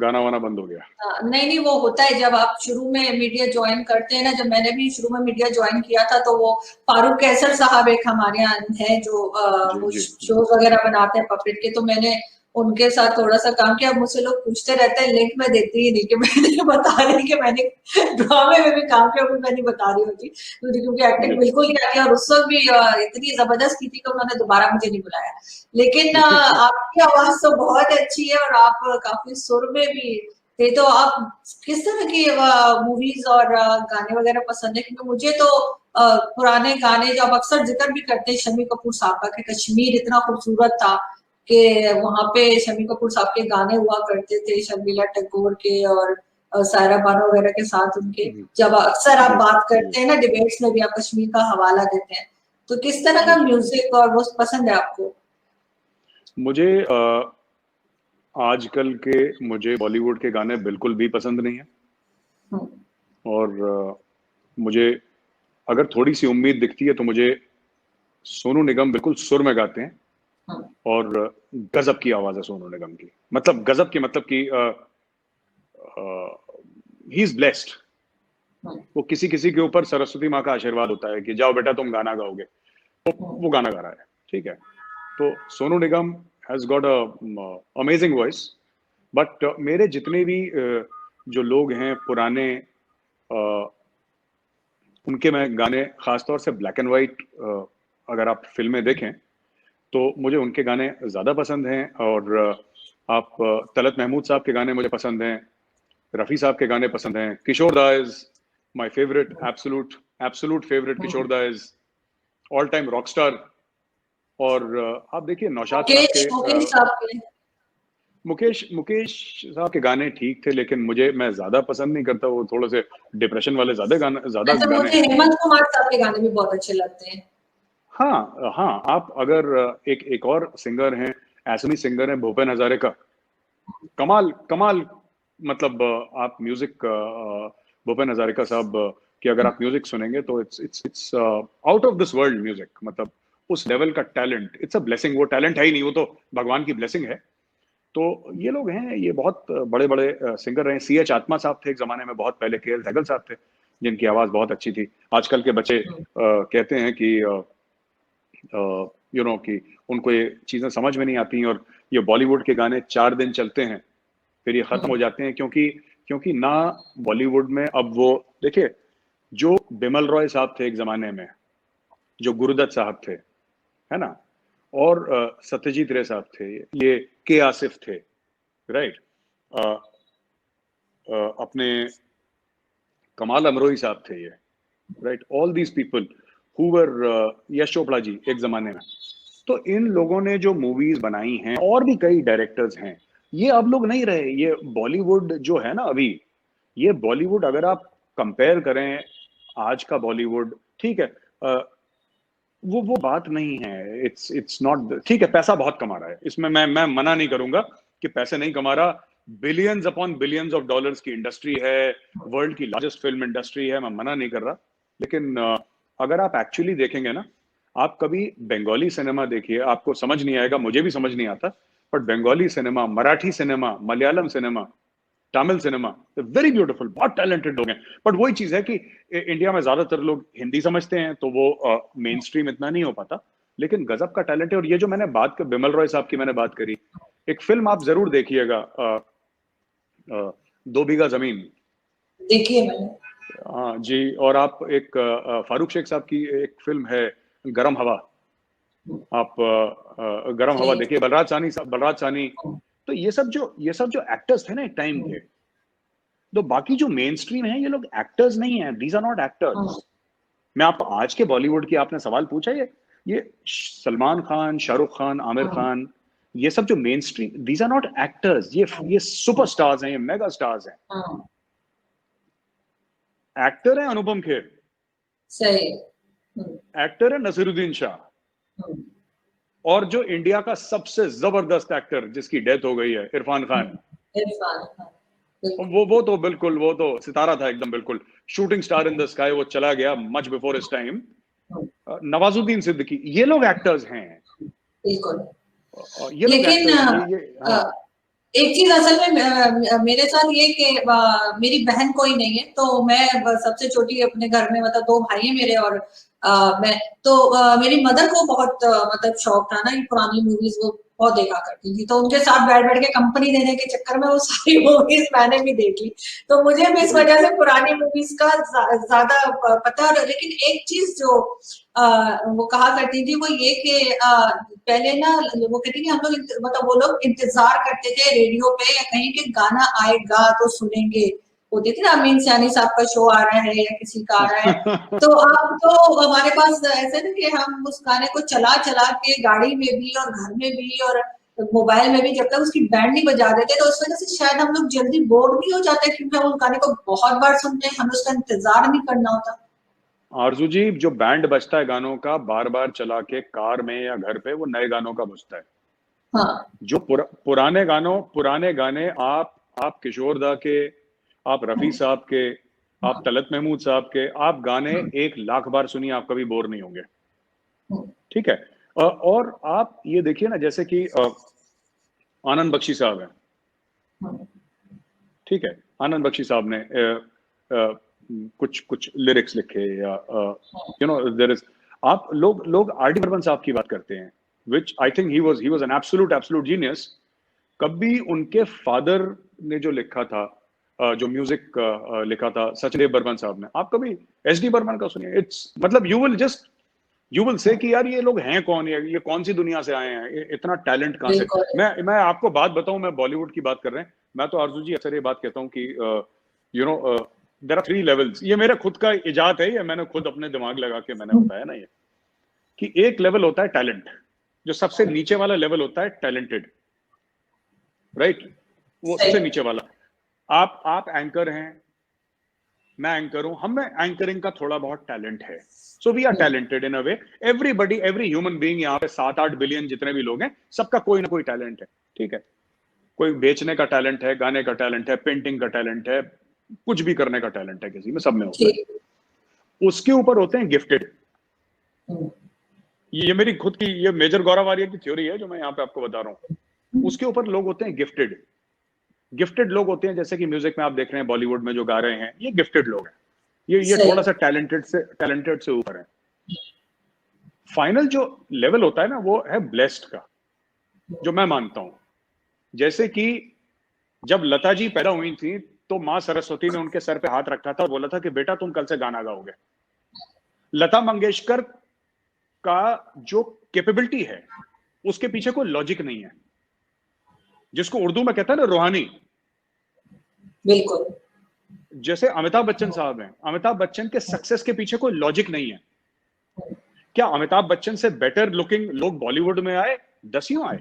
गाना वाना बंद हो गया।
नहीं नहीं, वो होता है जब आप शुरू में मीडिया ज्वाइन करते हैं ना। जब मैंने भी शुरू में मीडिया ज्वाइन किया था, तो वो फारूक कैसर साहब एक हमारे यहाँ है जो
जी
वो
जी जी
शोज वगैरह बनाते हैं पपेट के। तो मैंने उनके साथ थोड़ा सा काम किया। अब मुझसे लोग पूछते रहते हैं, लिंक मैं देती ही नहीं कि मैंने बता रही कि मैंने ड्रामे में भी काम किया, वो मैं नहीं बता रही होती क्योंकि एक्टिंग
जी
बिल्कुल नहीं आती। और उस वक्त भी इतनी जबरदस्त की थी कि उन्होंने दोबारा मुझे नहीं बुलाया। लेकिन आपकी आवाज तो बहुत अच्छी है और आप काफी सुर में भी थे। तो आप किस तरह की मूवीज और गाने वगैरह पसंद है? क्योंकि मुझे तो पुराने गाने जो आप अक्सर जिक्र भी करते हैं शम्मी कपूर साहब का, कि कश्मीर इतना खूबसूरत था कि वहां पे शम्मी कपूर साहब के गाने हुआ करते थे, शर्मिला टैगोर के और सायरा बानो वगैरह के साथ उनके।
जी
जब अक्सर आप
जी
बात
जी
करते हैं ना डिबेट्स में भी, आप कश्मीर का हवाला देते हैं। तो किस तरह का
जी
म्यूजिक और वो पसंद है आपको?
मुझे आजकल के मुझे बॉलीवुड के गाने बिल्कुल भी पसंद नहीं है।
हम्म।
और मुझे अगर थोड़ी सी उम्मीद दिखती है, तो मुझे सोनू निगम बिल्कुल सुर में गाते हैं।
हम्म।
और गजब की आवाज है सोनू निगम की। मतलब गजब की, मतलब कि ही इज ब्लेस्ड।
हम्म।
वो किसी किसी के ऊपर सरस्वती माँ का आशीर्वाद होता है कि जाओ बेटा तुम गाना गाओगे, तो
हम्म।
वो गाना गा रहा है। ठीक है। तो Sonu Nigam has got a amazing voice. But मेरे जितने भी जो लोग हैं पुराने, uh, उनके मैं गाने, खासतौर से ब्लैक एंड वाइट, अगर आप फिल्में देखें, तो मुझे उनके गाने ज़्यादा पसंद हैं। और आप तलत महमूद साहब के गाने मुझे पसंद हैं, रफ़ी साहब के गाने पसंद हैं, Kishore da is my favourite, absolute absolute favourite. Kishore da is all time rock star. और आप देखिए नौशाद साहब
मुकेश
के,
मुकेश साहब के।
मुकेश मुकेश साहब के गाने ठीक थे, लेकिन मुझे, मैं ज़्यादा पसंद नहीं करता। वो थोड़े से डिप्रेशन वाले ज़्यादा
अच्छा,
गाने
मुझे
हैं।
हेमंत कुमार साहब के गाने भी बहुत अच्छे लगते हैं।
हाँ हाँ, आप अगर एक और सिंगर हैं, असमी सिंगर हैं, भूपेन हजारिका। कमाल कमाल। मतलब आप म्यूजिक, भूपेन हजारिका साहब की अगर आप म्यूजिक सुनेंगे, तो it's out of this world music. मतलब उस लेवल का टैलेंट, इट्स अ ब्लेसिंग। वो टैलेंट है ही नहीं, वो तो भगवान की ब्लेसिंग है। तो ये लोग हैं, ये बहुत बड़े बड़े सिंगर रहे। सी एच आत्मा साहब थे एक जमाने में, बहुत पहले। के एल सहगल साहब थे, जिनकी आवाज बहुत अच्छी थी। आजकल के बच्चे कहते हैं कि कि उनको ये चीजें समझ में नहीं आती। और ये बॉलीवुड के गाने 4 दिन चलते हैं, फिर ये खत्म हो जाते हैं। क्योंकि क्योंकि ना बॉलीवुड में अब वो, देखिए, जो बिमल रॉय साहब थे एक जमाने में, जो गुरुदत्त साहब थे, है ना, और सत्यजीत रे साहब थे, ये के आसिफ थे, राइट, अपने कमाल अमरोही साहब थे ये, right, all these people who were, Yash Chopra ji एक जमाने में। तो इन लोगों ने जो मूवीज बनाई हैं, और भी कई डायरेक्टर्स हैं, ये अब लोग नहीं रहे। ये बॉलीवुड जो है ना अभी, ये बॉलीवुड अगर आप कंपेयर करें आज का बॉलीवुड, ठीक है, वो बात नहीं है। इट्स नॉट, ठीक है, पैसा बहुत कमा रहा है, इसमें मैं मना नहीं करूंगा कि पैसे नहीं कमा रहा। Billions upon billions of dollars की इंडस्ट्री है, वर्ल्ड की लार्जेस्ट फिल्म इंडस्ट्री है, मैं मना नहीं कर रहा। लेकिन अगर आप एक्चुअली देखेंगे ना, आप कभी बंगाली सिनेमा देखिए, आपको समझ नहीं आएगा, मुझे भी समझ नहीं आता, but Bengali cinema, Marathi cinema, Malayalam cinema, Tamil cinema, very beautiful, बहुत टैलेंटेड लोग हैं। बट वही चीज है कि इंडिया में ज्यादातर लोग हिंदी समझते हैं, तो वो मेन स्ट्रीम इतना नहीं हो पाता। लेकिन गजब का टैलेंट है। और ये जो मैंने बात कर, बिमल रॉय साहब की मैंने बात करी, एक फिल्म आप जरूर देखिएगा, 2 बीघा जमीन,
देखिए मैंने।
हाँ जी। और आप एक फारूक शेख साहब की एक फिल्म है गरम हवा, आप गरम हवा देखिए, बलराज सानी। तो ये सब जो एक्टर्स थे ना एक टाइम के, तो बाकी जो मेन स्ट्रीम है, ये लोग एक्टर्स नहीं है, दीज आर नॉट एक्टर्स। मैं आपको आज के बॉलीवुड की आपने सवाल पूछा, ये सलमान खान, शाहरुख खान, आमिर खान, ये सब जो main stream, these are not actors, ये सुपरस्टार्स हैं, ये मेगा स्टार्स हैं। एक्टर है अनुपम खेर,
सही,
एक्टर है नसीरुद्दीन शाह, और जो इंडिया का सबसे जबरदस्त एक्टर जिसकी डेथ हो गई है, इरफान खान। वो तो बिल्कुल, वो तो सितारा था एकदम, बिल्कुल shooting star in the sky, वो चला गया मच बिफोर इस टाइम। नवाजुद्दीन सिद्दीकी, ये लोग एक्टर्स हैं,
बिल्कुल।
ये लोग
लेकिन
एक्टर्स,
एक चीज असल में मेरे साथ ये कि मेरी बहन कोई नहीं है, तो मैं सबसे छोटी अपने घर में, मतलब 2 भाई हैं मेरे, और मैं तो मेरी मदर को बहुत मतलब शौक था ना, ये पुरानी मूवीज वो बहुत देखा करती थी, तो उनके साथ बैठ बैठ के कंपनी देने के चक्कर में वो सारी मूवीज मैंने भी देख ली, तो मुझे भी इस वजह से पुरानी मूवीज का ज्यादा पता है। लेकिन एक चीज जो वो कहा करती थी, वो ये कि पहले ना वो कहती थी, हम लोग मतलब वो लोग इंतजार करते थे रेडियो पे या कहीं के गाना आएगा तो सुनेंगे, होती थी ना, अमीन सयानी साहब का शो आ रहा है या किसी का आ रहा है, तो अब तो हमारे पास ऐसे ना कि हम उस गाने को चला चला के गाड़ी में भी और घर में भी और मोबाइल में भी, जब तक उसकी बैंड नहीं बजा देते, तो उस वजह से शायद हम लोग जल्दी बोर नहीं हो जाते, क्योंकि हम उस गाने को बहुत बार सुनते हैं, हमें उसका इंतजार नहीं करना होता।
आरजू जी, जो बैंड बजता है गानों का बार बार चला के कार में या घर पे, वो नए गानों का बजता है।
हाँ,
जो पुराने गाने आप किशोर दा के, आप रफी साहब के, आप तलत महमूद साहब के, आप गाने 1 लाख बार सुनिए, आप कभी बोर नहीं होंगे, ठीक है। और आप ये देखिए ना, जैसे कि आनंद बख्शी साहब हैं, ठीक है, आनंद बख्शी साहब ने कुछ लिरिक्स लिखे, या यू नो देयर इज, आप लोग आर डी बर्मन साहब की बात करते हैं, which I think he was an absolute genius। कभी उनके फादर ने जो लिखा था, जो म्यूजिक लिखा था सचिन देव बर्मन साहब ने, आप कभी एस डी बर्मन का सुनिए, इट्स मतलब यू विल से कि यार ये लोग हैं कौन, ये कौन सी दुनिया से आए हैं, इतना टैलेंट कहाँ से। मैं आपको बात बताऊं, मैं बॉलीवुड की बात कर रहे हैं, मैं तो आरजू जी अक्सर ये बात कहता हूँ कि you know there are 3 levels. ये मेरा खुद का इजाद है, ये मैंने खुद अपने दिमाग लगा के मैंने बताया ना, ये कि एक लेवल होता है टैलेंट, जो सबसे नीचे वाला लेवल होता है टैलेंटेड, राइट, वो सबसे नीचे वाला। आप एंकर हैं, मैं एंकर हूं, हम में एंकरिंग का थोड़ा बहुत टैलेंट है, so we are talented in a way. Everybody, every human being, यहाँ पे 7-8 बिलियन जितने भी लोग हैं, सबका कोई ना कोई टैलेंट है, ठीक है। कोई बेचने का टैलेंट है, गाने का टैलेंट है, पेंटिंग का टैलेंट है, कुछ भी करने का टैलेंट है, किसी में, सब में होता है। उसके ऊपर होते हैं गिफ्टेड। ये मेरी खुद की, ये मेजर गौरव आर्य की थ्योरी है जो मैं यहाँ पे आपको बता रहा हूँ। उसके ऊपर लोग होते हैं गिफ्टेड लोग होते हैं, जैसे कि म्यूजिक में आप देख रहे हैं, बॉलीवुड में जो गा रहे हैं, ये गिफ्टेड लोग हैं, ये थोड़ा सा टैलेंटेड से ऊपर है। फाइनल जो लेवल होता है ना, वो है ब्लेस्ड का, जो मैं मानता हूं। जैसे कि जब लता जी पैदा हुई थी, तो माँ सरस्वती ने उनके सर पे हाथ रखा था और बोला था कि बेटा तुम कल से गाना गाओगे। लता मंगेशकर का जो कैपेबिलिटी है, उसके पीछे कोई लॉजिक नहीं है, जिसको उर्दू में कहता है ना रूहानी।
बिल्कुल।
जैसे अमिताभ बच्चन साहब हैं, अमिताभ बच्चन के सक्सेस के पीछे कोई लॉजिक नहीं है। क्या अमिताभ बच्चन से बेटर लुकिंग लोग बॉलीवुड में आए? दसियों आए।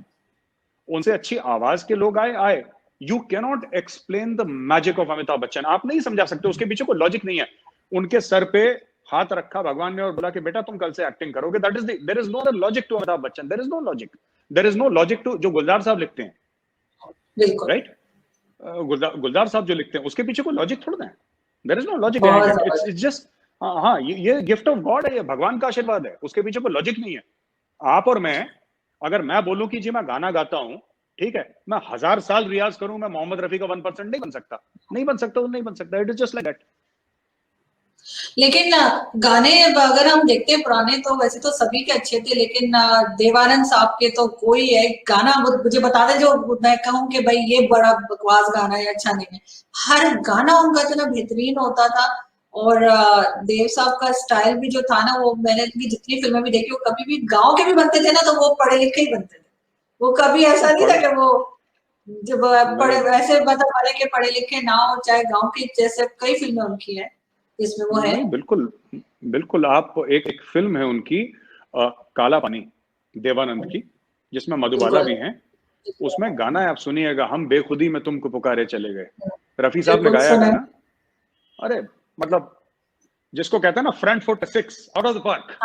उनसे अच्छी आवाज के लोग आए। You cannot explain the magic of Amitabh Bachchan. आप नहीं समझा सकते, उसके पीछे कोई लॉजिक नहीं है। उनके सर पे हाथ रखा भगवान ने और बोला कि बेटा तुम कल से एक्टिंग करोगे। That is there is no logic to Amitabh Bachchan, there is no logic. There is no logic to जो गुलजार साहब लिखते हैं, राइट? गुलजार साहब जो लिखते हैं उसके पीछे कोई लॉजिक थोड़ा है। There is no logic behind it. It's just हाँ, ये गिफ्ट ऑफ गॉड है, ये भगवान का आशीर्वाद है, उसके पीछे कोई लॉजिक नहीं है। आप और मैं, अगर मैं बोलूं कि जी मैं गाना गाता हूं, ठीक है, मैं 1000 साल रियाज करूं, मैं मोहम्मद रफी का 1% नहीं बन सकता, नहीं बन सकता। It is just like that.
लेकिन गाने अगर हम देखते हैं पुराने, तो वैसे तो सभी के अच्छे थे, लेकिन देवानंद साहब के तो कोई एक गाना मुझे बता दे जो मैं कहूं कि भाई ये बड़ा बकवास गाना है, अच्छा नहीं है। हर गाना उनका इतना बेहतरीन होता था। और देव साहब का स्टाइल भी जो था ना, वो मैंने जितनी फिल्में भी देखी, वो कभी भी गाँव के भी बनते थे ना, तो वो पढ़े लिखे ही बनते थे। वो कभी ऐसा नहीं था कि वो जब पढ़े वैसे मतलब भले के पढ़े लिखे ना हो, चाहे गाँव की, जैसे कई फिल्में उनकी है इसमें वो है।
नहीं, बिल्कुल आप एक फिल्म है उनकी काला पानी, देवानंद की, जिसमें मधुबाला भी हैं। उसमें गाना है, आप सुनिएगा, हम बेखुदी में तुमको पुकारे चले गए। रफी साहब ने गाया गाना। अरे मतलब जिसको कहते हैं ना front foot 6 out of the park.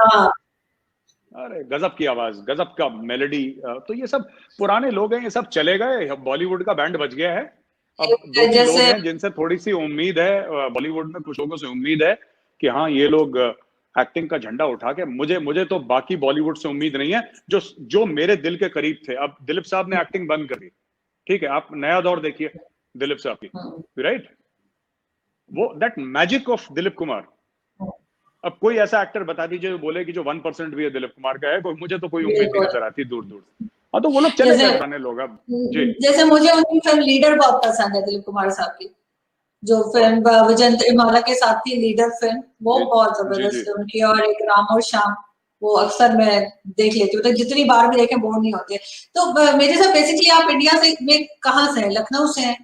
अरे गजब की आवाज, गजब का मेलोडी। तो ये सब पुराने लोग हैं, ये सब चले गए, बॉलीवुड का बैंड बच गया है। अब 2-3 लोग हैं जिनसे थोड़ी सी उम्मीद है, बॉलीवुड में कुछ लोगों से उम्मीद है कि हाँ ये लोग एक्टिंग का झंडा उठा के, मुझे तो बाकी बॉलीवुड से उम्मीद नहीं है, जो मेरे दिल के करीब थे। अब दिलीप साहब ने एक्टिंग बंद कर दी, ठीक है, आप नया दौर देखिए दिलीप साहब की, राइट? वो that magic of Dilip Kumar. अब कोई ऐसा एक्टर बता दीजिए जो बोले कि जो 1% भी है दिलीप कुमार का है, मुझे तो कोई उम्मीद नहीं नजर आती दूर दूर। हाँ, तो वो लोग चले गए पुराने लोग अब। जी,
जैसे मुझे उनकी फिल्म लीडर बहुत पसंद है, दिलीप कुमार साहब की जो फिल्म विजेंद्र इमाला के साथ थी, लीडर फिल्म, वो बहुत जबरदस्त है उनकी। और एक राम और श्याम, वो अक्सर मैं देख लेती हूँ, तो जितनी बार भी देखें बोर नहीं होते। तो मेरे साथ बेसिकली आप इंडिया से में कहाँ से हैं? लखनऊ से हैं?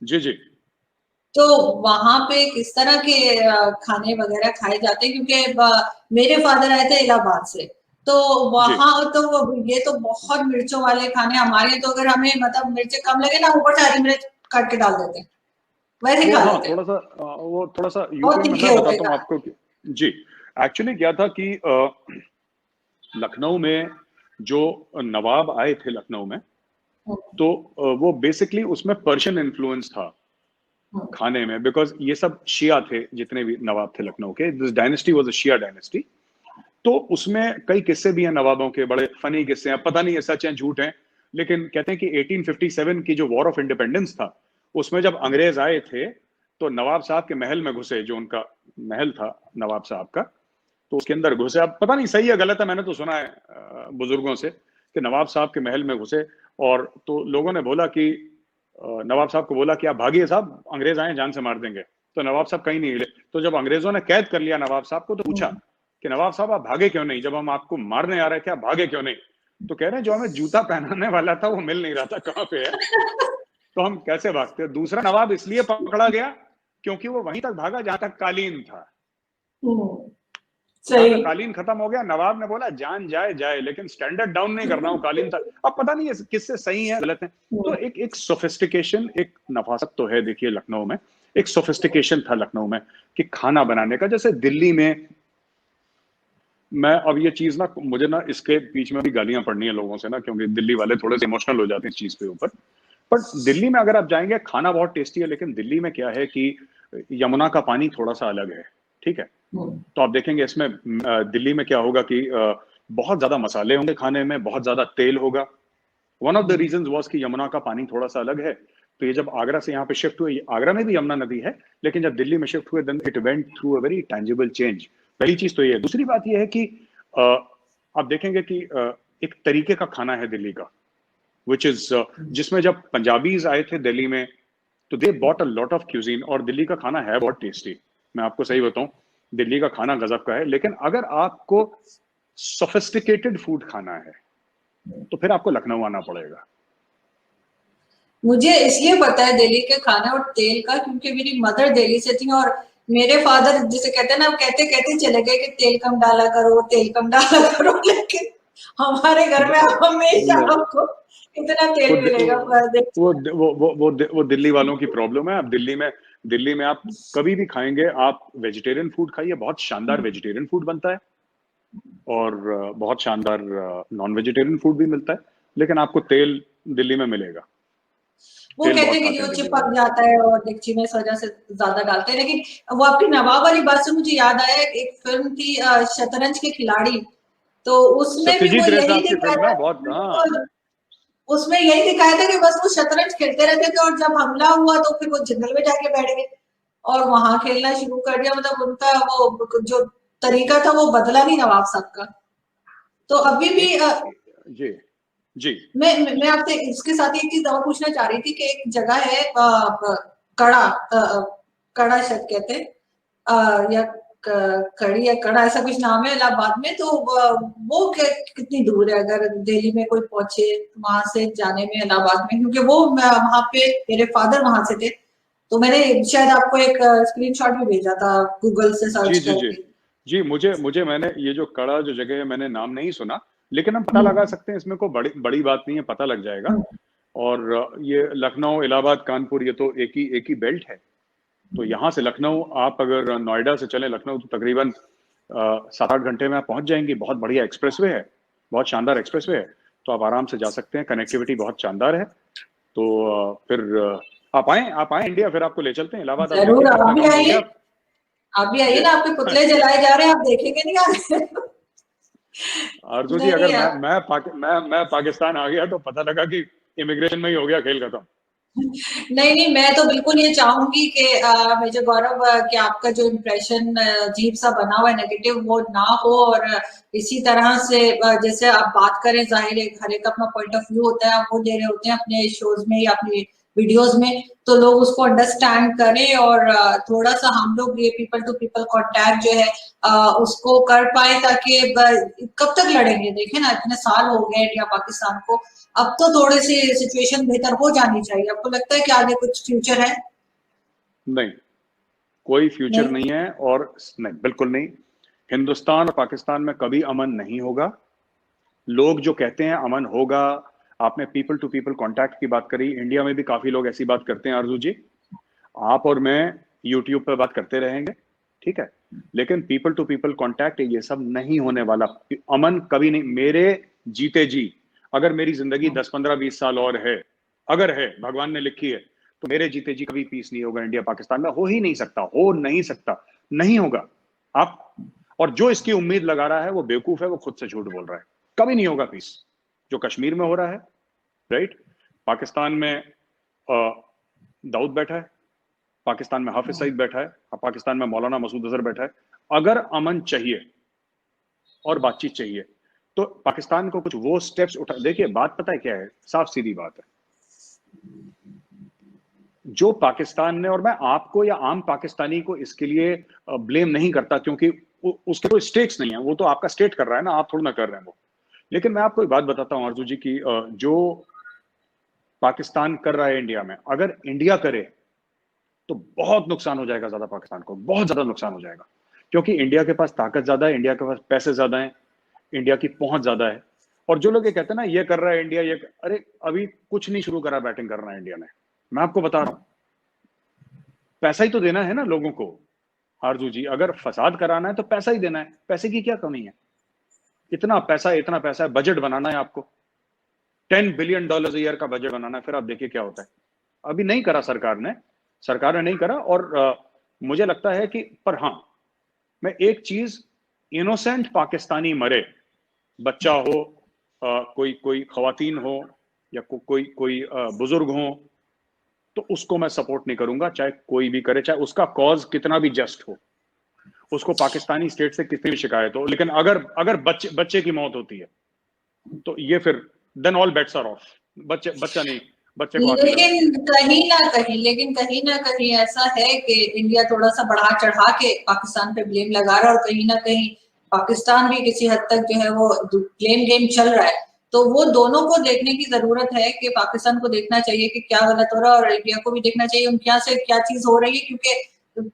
जी।
तो वहां पे किस तरह के खाने वगैरह खाए जाते हैं? क्योंकि मेरे फादर आए थे इलाहाबाद से, तो वहां तो ये तो बहुत मिर्चों वाले खाने। हमारे तो अगर हमें मतलब मिर्च कम लगे ना, ऊपर से हरी मिर्च काट के डाल देते हैं, वैसे खा लेते हैं।
थोड़ा सा यूपी में मैं बताता हूँ आपको जी। एक्चुअली क्या था कि लखनऊ में जो नवाब आए थे लखनऊ में, तो वो बेसिकली उसमें पर्शियन इन्फ्लुएंस था खाने में, बिकॉज ये सब शिया थे, जितने भी नवाब थे लखनऊ के, this dynasty was a Shia dynasty. तो उसमें कई किस्से भी हैं नवाबों के, बड़े फनी किस्से हैं, पता नहीं ये सच हैं झूठ हैं, लेकिन कहते हैं कि 1857 की जो वॉर ऑफ इंडिपेंडेंस था, उसमें जब अंग्रेज आए थे तो नवाब साहब के महल में घुसे, जो उनका महल था नवाब साहब का, तो उसके अंदर घुसे। अब पता नहीं सही है गलत है, मैंने तो सुना है बुजुर्गों से कि नवाब साहब के महल में घुसे, और तो लोगों ने बोला कि नवाब साहब को बोला कि आप भागिए साहब, अंग्रेज आए जान से मार देंगे। तो नवाब साहब कहीं नहीं हिले। तो जब अंग्रेजों ने कैद कर लिया नवाब साहब को, तो पूछा कि नवाब साहब आप भागे क्यों नहीं, जब हम आपको मारने आ रहे थे आप भागे क्यों नहीं? तो कह रहे हैं जो हमें जूता पहनाने वाला था वो मिल नहीं रहा था कहाँ पे है, तो हम कैसे भागते। दूसरा नवाब इसलिए पकड़ा गया क्योंकि वो वहीं तक भागा जहां तक कालीन था। सही। कालीन खत्म हो गया, नवाब ने बोला जान जाए जाए, लेकिन स्टैंडर्ड डाउन नहीं करना, वो कालीन था। अब पता नहीं है किससे सही है गलत है। तो एक सोफिस्टिकेशन, एक नफासत तो है, देखिए लखनऊ में एक सोफिस्टिकेशन था लखनऊ में कि खाना बनाने का। जैसे दिल्ली में, मैं अब ये चीज ना, मुझे ना इसके बीच में भी गालियां पड़नी है लोगों से ना, क्योंकि दिल्ली वाले थोड़े से इमोशनल हो जाते हैं इस चीज के ऊपर। पर दिल्ली में अगर आप जाएंगे, खाना बहुत टेस्टी है, लेकिन दिल्ली में क्या है कि यमुना का पानी थोड़ा सा अलग है, ठीक है। तो आप देखेंगे इसमें दिल्ली में क्या होगा कि बहुत ज्यादा मसाले होंगे खाने में, बहुत ज्यादा तेल होगा। One of the reasons was कि यमुना का पानी थोड़ा सा अलग है। तो ये जब आगरा से यहाँ पे शिफ्ट हुए, आगरा में भी यमुना नदी है, लेकिन जब दिल्ली में शिफ्ट हुए, then it went through a very tangible change. पहली चीज तो ये है। दूसरी बात ये है कि आप देखेंगे कि एक तरीके का खाना है दिल्ली का, विच इज जिसमें जब पंजाबीज आए थे दिल्ली में, तो they bought a lot of cuisine, और दिल्ली का खाना है बहुत टेस्टी। मैं आपको सही बताऊं, दिल्ली का खाना गजब का है। लेकिन अगर आपको सोफिस्टिकेटेड फूड खाना है, तो फिर आपको लखनऊ आना पड़ेगा।
मुझे इसलिए पता है दिल्ली के खाने और तेल का, क्योंकि मेरी मदर दिल्ली से थी और मेरे फादर जिसे कहते हैं ना, कहते कहते चले गए कि तेल कम डाला करो, तेल कम डाला करो, लेकिन हमारे घर में हमेशा
नहीं,
आपको इतना
वो
तेल
दि-
मिलेगा।
वो दिल्ली वालों की प्रॉब्लम है। अब दिल्ली में आप कभी भी खाएंगे, आप वेजिटेरियन फूड खाइए, बहुत शानदार वेजिटेरियन फूड बनता है, और बहुत शानदार नॉन वेजिटेरियन फूड भी मिलता है, लेकिन आपको तेल दिल्ली में मिलेगा।
वो
तेल
कहते
बहुत
हैं कि
खाते
जो
हैं दिल्ली
चिपक
वाले।
जाता है और डेगची में इस वजह से ज्यादा डालते हैं। लेकिन वो आपकी नवाब वाली बात से मुझे याद आया, एक फिल्म थी शतरंज के खिलाड़ी, तो उसमें भी वो
सत्यजीत रे
यही
साहब की
दिखाया
फिल्म है
था।
बहुत, हाँ।
बिल्कुल, उसमें यही दिखाया था कि बस वो शतरंज खेलते रहते थे और जब हमला हुआ तो फिर वो जंगल में जाके बैठ गए और वहां खेलना शुरू कर दिया। मतलब उनका वो जो तरीका था वो बदला नहीं नवाब साहब का। तो अभी भी
एक जी जी
मैं आपसे इसके साथ एक चीज और पूछना चाह रही थी कि एक जगह है कड़ा, कड़ा शायद कहते हैं, या कड़ी या कड़ा, ऐसा कुछ नाम है इलाहाबाद में। तो वो कितनी दूर है अगर दिल्ली में कोई पहुंचे वहां से जाने में इलाहाबाद में, क्योंकि वो वहां पे मेरे फादर वहां से थे, तो मैंने शायद आपको एक स्क्रीनशॉट भी भेजा था गूगल से सर्च
जी जी जी
करके।
जी मुझे मुझे मैंने ये जो कड़ा जो जगह है, मैंने नाम नहीं सुना, लेकिन हम पता लगा
हम्म,
सकते हैं, इसमें कोई बड़ी बड़ी बात नहीं है, पता लग जाएगा।
हम्म,
और ये लखनऊ, इलाहाबाद, कानपुर, ये तो एक ही बेल्ट है। तो यहाँ से लखनऊ, आप अगर नोएडा से चले लखनऊ, तो तकरीबन 7-8 घंटे में आप पहुंच जाएंगे। बहुत बढ़िया एक्सप्रेसवे है, बहुत शानदार एक्सप्रेसवे है। तो आप आराम से जा सकते हैं, कनेक्टिविटी बहुत शानदार है। तो फिर आप आए इंडिया, फिर आपको ले चलते हैं इलाहाबाद। आप देखिए
जरूर आप
कितना
भी
कम हो
आइए।
गया।
आप भी आइए
जी
ना, आपके पुतले जलाए जा रहे हैं, आप देखेंगे नहीं आगे।
आरजू जी,
नहीं
अगर
यार,
मैं पाकिस्तान आ गया तो पता लगा कि इमिग्रेशन में ही हो गया खेल खत्म।
नहीं नहीं, मैं तो बिल्कुल ये चाहूंगी कि मेजर गौरव, कि आपका जो इम्प्रेशन अजीब सा बना हुआ है नेगेटिव, वो ना हो। और इसी तरह से जैसे आप बात करें, जाहिर है हर एक अपना पॉइंट ऑफ व्यू होता है, आप वो दे रहे होते हैं अपने शोज में या अपनी वीडियोस में, तो लोग उसको अंडरस्टैंड करें और थोड़ा सा हम लोग ये पीपल टू पीपल कांटेक्ट जो है उसको कर पाए, ताकि कब तक लड़ेंगे। देखें ना, इतने साल हो गए इंडिया पाकिस्तान को, अब तो थोड़ी सी सिचुएशन बेहतर हो जानी चाहिए। आपको लगता है कि आगे कुछ फ्यूचर है?
नहीं, कोई फ्यूचर
नहीं।
नहीं है, और नहीं, बिल्कुल नहीं। हिंदुस्तान और पाकिस्तान में कभी अमन नहीं होगा। लोग जो कहते हैं अमन होगा, आपने पीपल टू पीपल कांटेक्ट की बात करी, इंडिया में भी काफी लोग ऐसी बात करते हैं आरजू जी। आप और मैं यूट्यूब पर बात करते रहेंगे, ठीक है, लेकिन पीपल टू पीपल कांटेक्ट ये सब नहीं होने वाला। अमन कभी नहीं, मेरे जीते जी, अगर मेरी जिंदगी 10-15-20 साल और है, अगर है, भगवान ने लिखी है, तो मेरे जीते जी कभी पीस नहीं होगा इंडिया पाकिस्तान में। हो ही नहीं सकता, हो नहीं सकता, नहीं होगा। आप, और जो इसकी उम्मीद लगा रहा है वो बेवकूफ है, वो खुद से झूठ बोल रहा है। कभी नहीं होगा पीस। जो कश्मीर में हो रहा है, राइट, पाकिस्तान में दाऊद बैठा है, पाकिस्तान में हाफिज सईद बैठा है, पाकिस्तान में मौलाना मसूद अजहर बैठा है। अगर अमन चाहिए और बातचीत चाहिए, तो पाकिस्तान को कुछ वो स्टेप्स उठा, देखिए बात पता है क्या है, साफ सीधी बात है। जो पाकिस्तान ने, और मैं आपको या आम पाकिस्तानी को इसके लिए ब्लेम नहीं करता, क्योंकि उसके कोई स्टेक्स नहीं है, वो तो आपका स्टेट कर रहा है ना, आप थोड़ा ना कर रहे हैं वो। लेकिन मैं आपको एक बात बताता हूं आरजू जी की, जो पाकिस्तान कर रहा है इंडिया में, अगर इंडिया करे तो बहुत नुकसान हो जाएगा, ज्यादा पाकिस्तान को बहुत ज्यादा नुकसान हो जाएगा। क्योंकि इंडिया के पास ताकत ज्यादा है, इंडिया के पास पैसे ज्यादा है, इंडिया की पहुंच ज्यादा है। और जो लोग ये कहते हैं ना ये कर रहा है इंडिया, ये अरे अभी कुछ नहीं शुरू करा बैटिंग करना इंडिया ने। मैं आपको बता रहा हूं, पैसा ही तो देना है ना लोगों को। आरजू जी, अगर फसाद कराना है तो पैसा ही देना है, पैसे की क्या कमी है? इतना पैसा है, बजट बनाना है आपको, $10 बिलियन ईयर का बजट बनाना है, फिर आप देखिए क्या होता है। अभी नहीं करा सरकार ने नहीं करा। और मुझे लगता है कि, पर हाँ, मैं एक चीज, इनोसेंट पाकिस्तानी मरे, बच्चा हो, कोई कोई खवातीन हो, या कोई बुजुर्ग हो, तो उसको मैं सपोर्ट नहीं करूंगा, चाहे कोई भी करे, चाहे उसका कॉज कितना भी जस्ट हो, उसको पाकिस्तानी स्टेट से कितनी भी शिकायत हो। लेकिन अगर अगर बच्चे की मौत होती है, तो ये फिर then all bets are off. बच्चा नहीं, बच्चे को आग नहीं लगा सकते।
लेकिन कहीं ना कहीं ऐसा है कि इंडिया थोड़ा सा बढ़ा चढ़ा के पाकिस्तान पे ब्लेम लगा रहा है, और कहीं ना कहीं पाकिस्तान भी किसी हद तक जो है वो ब्लेम गेम चल रहा है। तो वो दोनों को देखने की जरूरत है कि पाकिस्तान को देखना चाहिए कि क्या गलत हो रहा है और इंडिया को भी देखना चाहिए उनके यहाँ से क्या चीज हो रही है, क्योंकि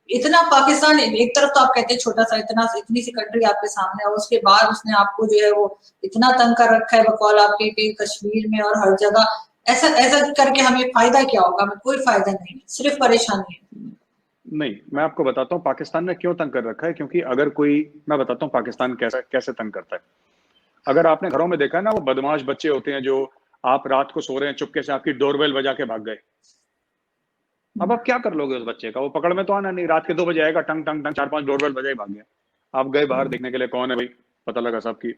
इतना पाकिस्तान एक तरफ तो आप कहते हैं छोटा सा, इतनी सी कंट्री आपके सामने है, उसके बाद उसने आपको जो है वो इतना तंग कर रखा है बकौल आपके कि कश्मीर में और हर जगह। ऐसा ऐसा करके हमें फायदा क्या होगा? हमें कोई फायदा नहीं है, सिर्फ परेशानी है।
नहीं, मैं आपको बताता हूँ पाकिस्तान ने क्यों तंग कर रखा है। क्योंकि अगर कोई, मैं बताता हूँ पाकिस्तान कैसे तंग करता है। अगर आपने घरों में देखा ना, वो बदमाश बच्चे होते हैं जो आप रात को सो रहे हैं, चुपके से आपकी डोरबेल बजा के भाग गए। अब आप क्या कर लोगे उस बच्चे का? वो पकड़ में तो आना नहीं, रात के 2 बजे आएगा, टंग टंग टंग 4-5 डोरबेल बजाई भाग गया। आप गए बाहर देखने के लिए, कौन है भाई, पता लगा साहब की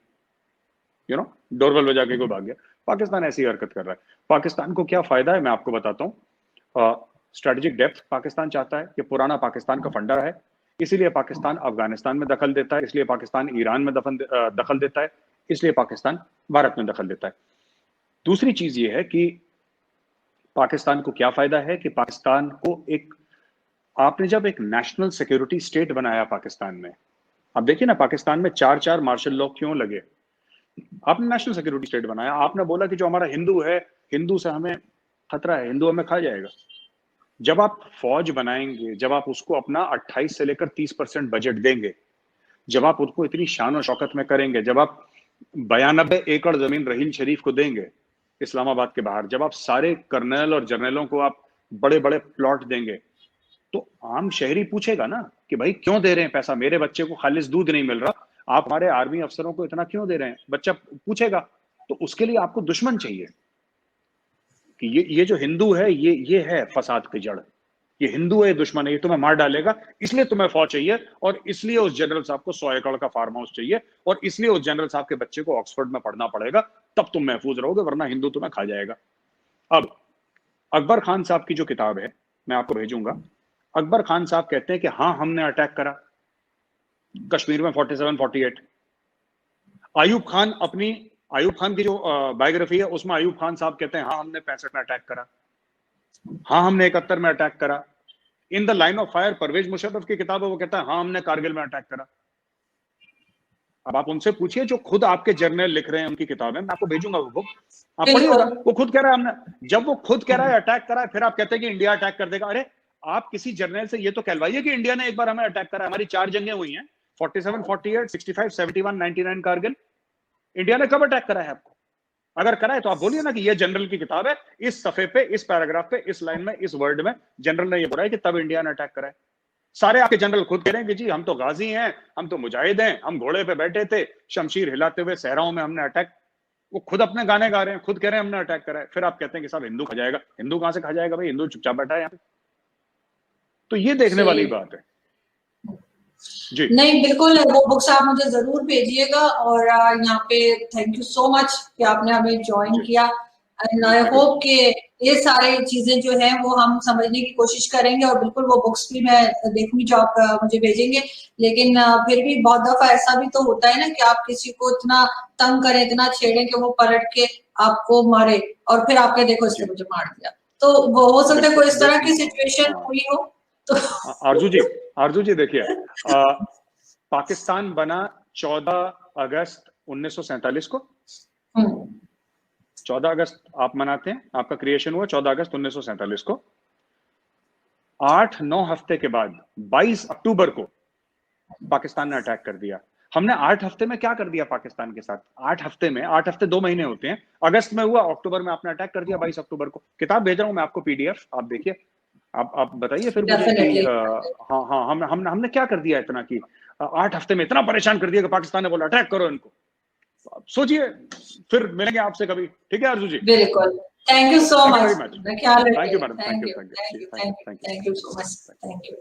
डोरबेल बजा के कोई भाग गया। पाकिस्तान ऐसी हरकत कर रहा है। पाकिस्तान को क्या फायदा है मैं आपको बताता हूँ। स्ट्रेटेजिक डेप्थ पाकिस्तान चाहता है कि पुराना पाकिस्तान का फंडा है, इसीलिए पाकिस्तान अफगानिस्तान में दखल देता है, इसलिए पाकिस्तान ईरान में दखल देता है, इसलिए पाकिस्तान भारत में दखल देता है। दूसरी चीज ये है कि पाकिस्तान को क्या फायदा है कि पाकिस्तान को आपने जब एक नेशनल सिक्योरिटी स्टेट बनाया पाकिस्तान में, आप देखिए ना पाकिस्तान में 4-4 मार्शल लॉ क्यों लगे? आपने नेशनल सिक्योरिटी स्टेट बनाया, आपने बोला कि जो हमारा हिंदू है, हिंदू से हमें खतरा है, हिंदू हमें खा जाएगा। जब आप फौज बनाएंगे, जब आप उसको अपना 28 से लेकर 30% बजट देंगे, जब आप उसको इतनी शान और शौकत में करेंगे, जब आप 92 एकड़ जमीन रहील शरीफ को देंगे इस्लामाबाद के बाहर, जब आप सारे कर्नल और जर्नलों को आप बड़े बड़े प्लॉट देंगे, तो आम शहरी पूछेगा ना कि भाई क्यों दे रहे हैं पैसा, मेरे बच्चे को खालिस दूध नहीं मिल रहा, आप हमारे आर्मी अफसरों को इतना क्यों दे रहे हैं? बच्चा पूछेगा। तो उसके लिए आपको दुश्मन चाहिए कि ये जो हिंदू है, ये है फसाद की जड़, ये हिंदू है, दुश्मन है, ये तुम्हें मार डालेगा, इसलिए तुम्हें फौज चाहिए, और इसलिए उस जनरल साहब को 100 एकड़ का फार्म हाउस चाहिए, और इसलिए उस जनरल साहब के बच्चे को ऑक्सफोर्ड में पढ़ना पड़ेगा, तब तुम महफूज रहोगे, वरना हिंदू तुम्हें खा जाएगा। अब अकबर खान साहब की जो किताब है मैं आपको भेजूंगा, अकबर खान साहब कहते हैं कि हाँ हमने अटैक करा कश्मीर में 47-48। आयूब खान की जो बायोग्राफी है उसमें आयूब खान साहब कहते हैं हाँ हमने 65 में अटैक करा, हाँ हमने 71 में अटैक करा। In the line of fire Pervez Musharraf की किताब है, वो कहता है हाँ हमने कारगिल में अटैक करा। अब आप उनसे पूछिए, जो खुद आपके जर्नल लिख रहे हैं, उनकी किताब है, मैं आपको भेजूंगा वो बुक, आप पढ़िएगा। वो खुद कह रहा है हमने, जब वो खुद कह रहा है अटैक करा है, फिर आप कहते हैं कि इंडिया अटैक कर देगा। अरे आप किसी जर्नल से ये तो कहलवाइए कि इंडिया ने एक बार हमें अटैक करा। हमारी 4 जंगें हुई हैं, 47, 48, 65, 71, 99 कारगिल। इंडिया ने कब अटैक करा है आपको? अगर करा है तो आप बोलिए ना कि ये जनरल की किताब है, इस सफे पे, इस पैराग्राफ पे, इस लाइन में, इस वर्ड में जनरल ने ये बोला है कि तब इंडिया ने अटैक करा है। सारे आपके जनरल खुद कह रहे हैं कि जी हम तो गाजी हैं, हम तो मुजाहिद हैं, हम घोड़े पे बैठे थे, शमशीर हिलाते हुए सहराओं में हमने अटैक। वो खुद अपने गाने गा रहे हैं, खुद कह रहे हैं हमने अटैक करा है। फिर आप कहते हैं कि साहब हिंदू खा जाएगा। हिंदू कहां से खा जाएगा भाई? हिंदू चुपचाप बैठा है यहाँ पे। तो ये देखने वाली बात है जी।
नहीं बिल्कुल, वो बुक्स आप मुझे जरूर भेजिएगा। और यहाँ पे थैंक यू सो मच कि आपने हमें ज्वाइन किया। एंड आई होप कि ये सारी चीजें जो है वो हम समझने की कोशिश करेंगे, और बिल्कुल वो बुक्स भी मैं देखूंगी जो आप मुझे भेजेंगे। लेकिन फिर भी बहुत दफा ऐसा भी तो होता है ना कि आप किसी को इतना तंग करें, इतना छेड़े कि वो पलट के आपको मारे, और फिर आपके देखो इसने मुझे मार दिया। तो वो हो सकता है कोई इस तरह की सिचुएशन हुई हो। तो
आरजू जी देखिए, पाकिस्तान बना 14 अगस्त 1947 को। 14 अगस्त आप मनाते हैं, आपका क्रिएशन हुआ 14 अगस्त 1947 को। 8-9 हफ्ते के बाद 22 अक्टूबर को पाकिस्तान ने अटैक कर दिया। हमने 8 हफ्ते में क्या कर दिया पाकिस्तान के साथ? 8 हफ्ते में, 8 हफ्ते 2 महीने होते हैं। अगस्त में हुआ, अक्टूबर में आपने अटैक कर दिया 22 अक्टूबर को। किताब भेज रहा हूं मैं आपको, PDF, आप देखिए, आप बताइए फिर मुझे कि हाँ हमने क्या कर दिया इतना कि 8 हफ्ते में इतना परेशान कर दिया कि पाकिस्तान ने बोला अटैक करो इनको। सोचिए, फिर मिलेंगे आपसे कभी, ठीक है आरजू जी?
बिल्कुल, thank you so much.
Thank you madam, thank you.
Thank you so much, thank you.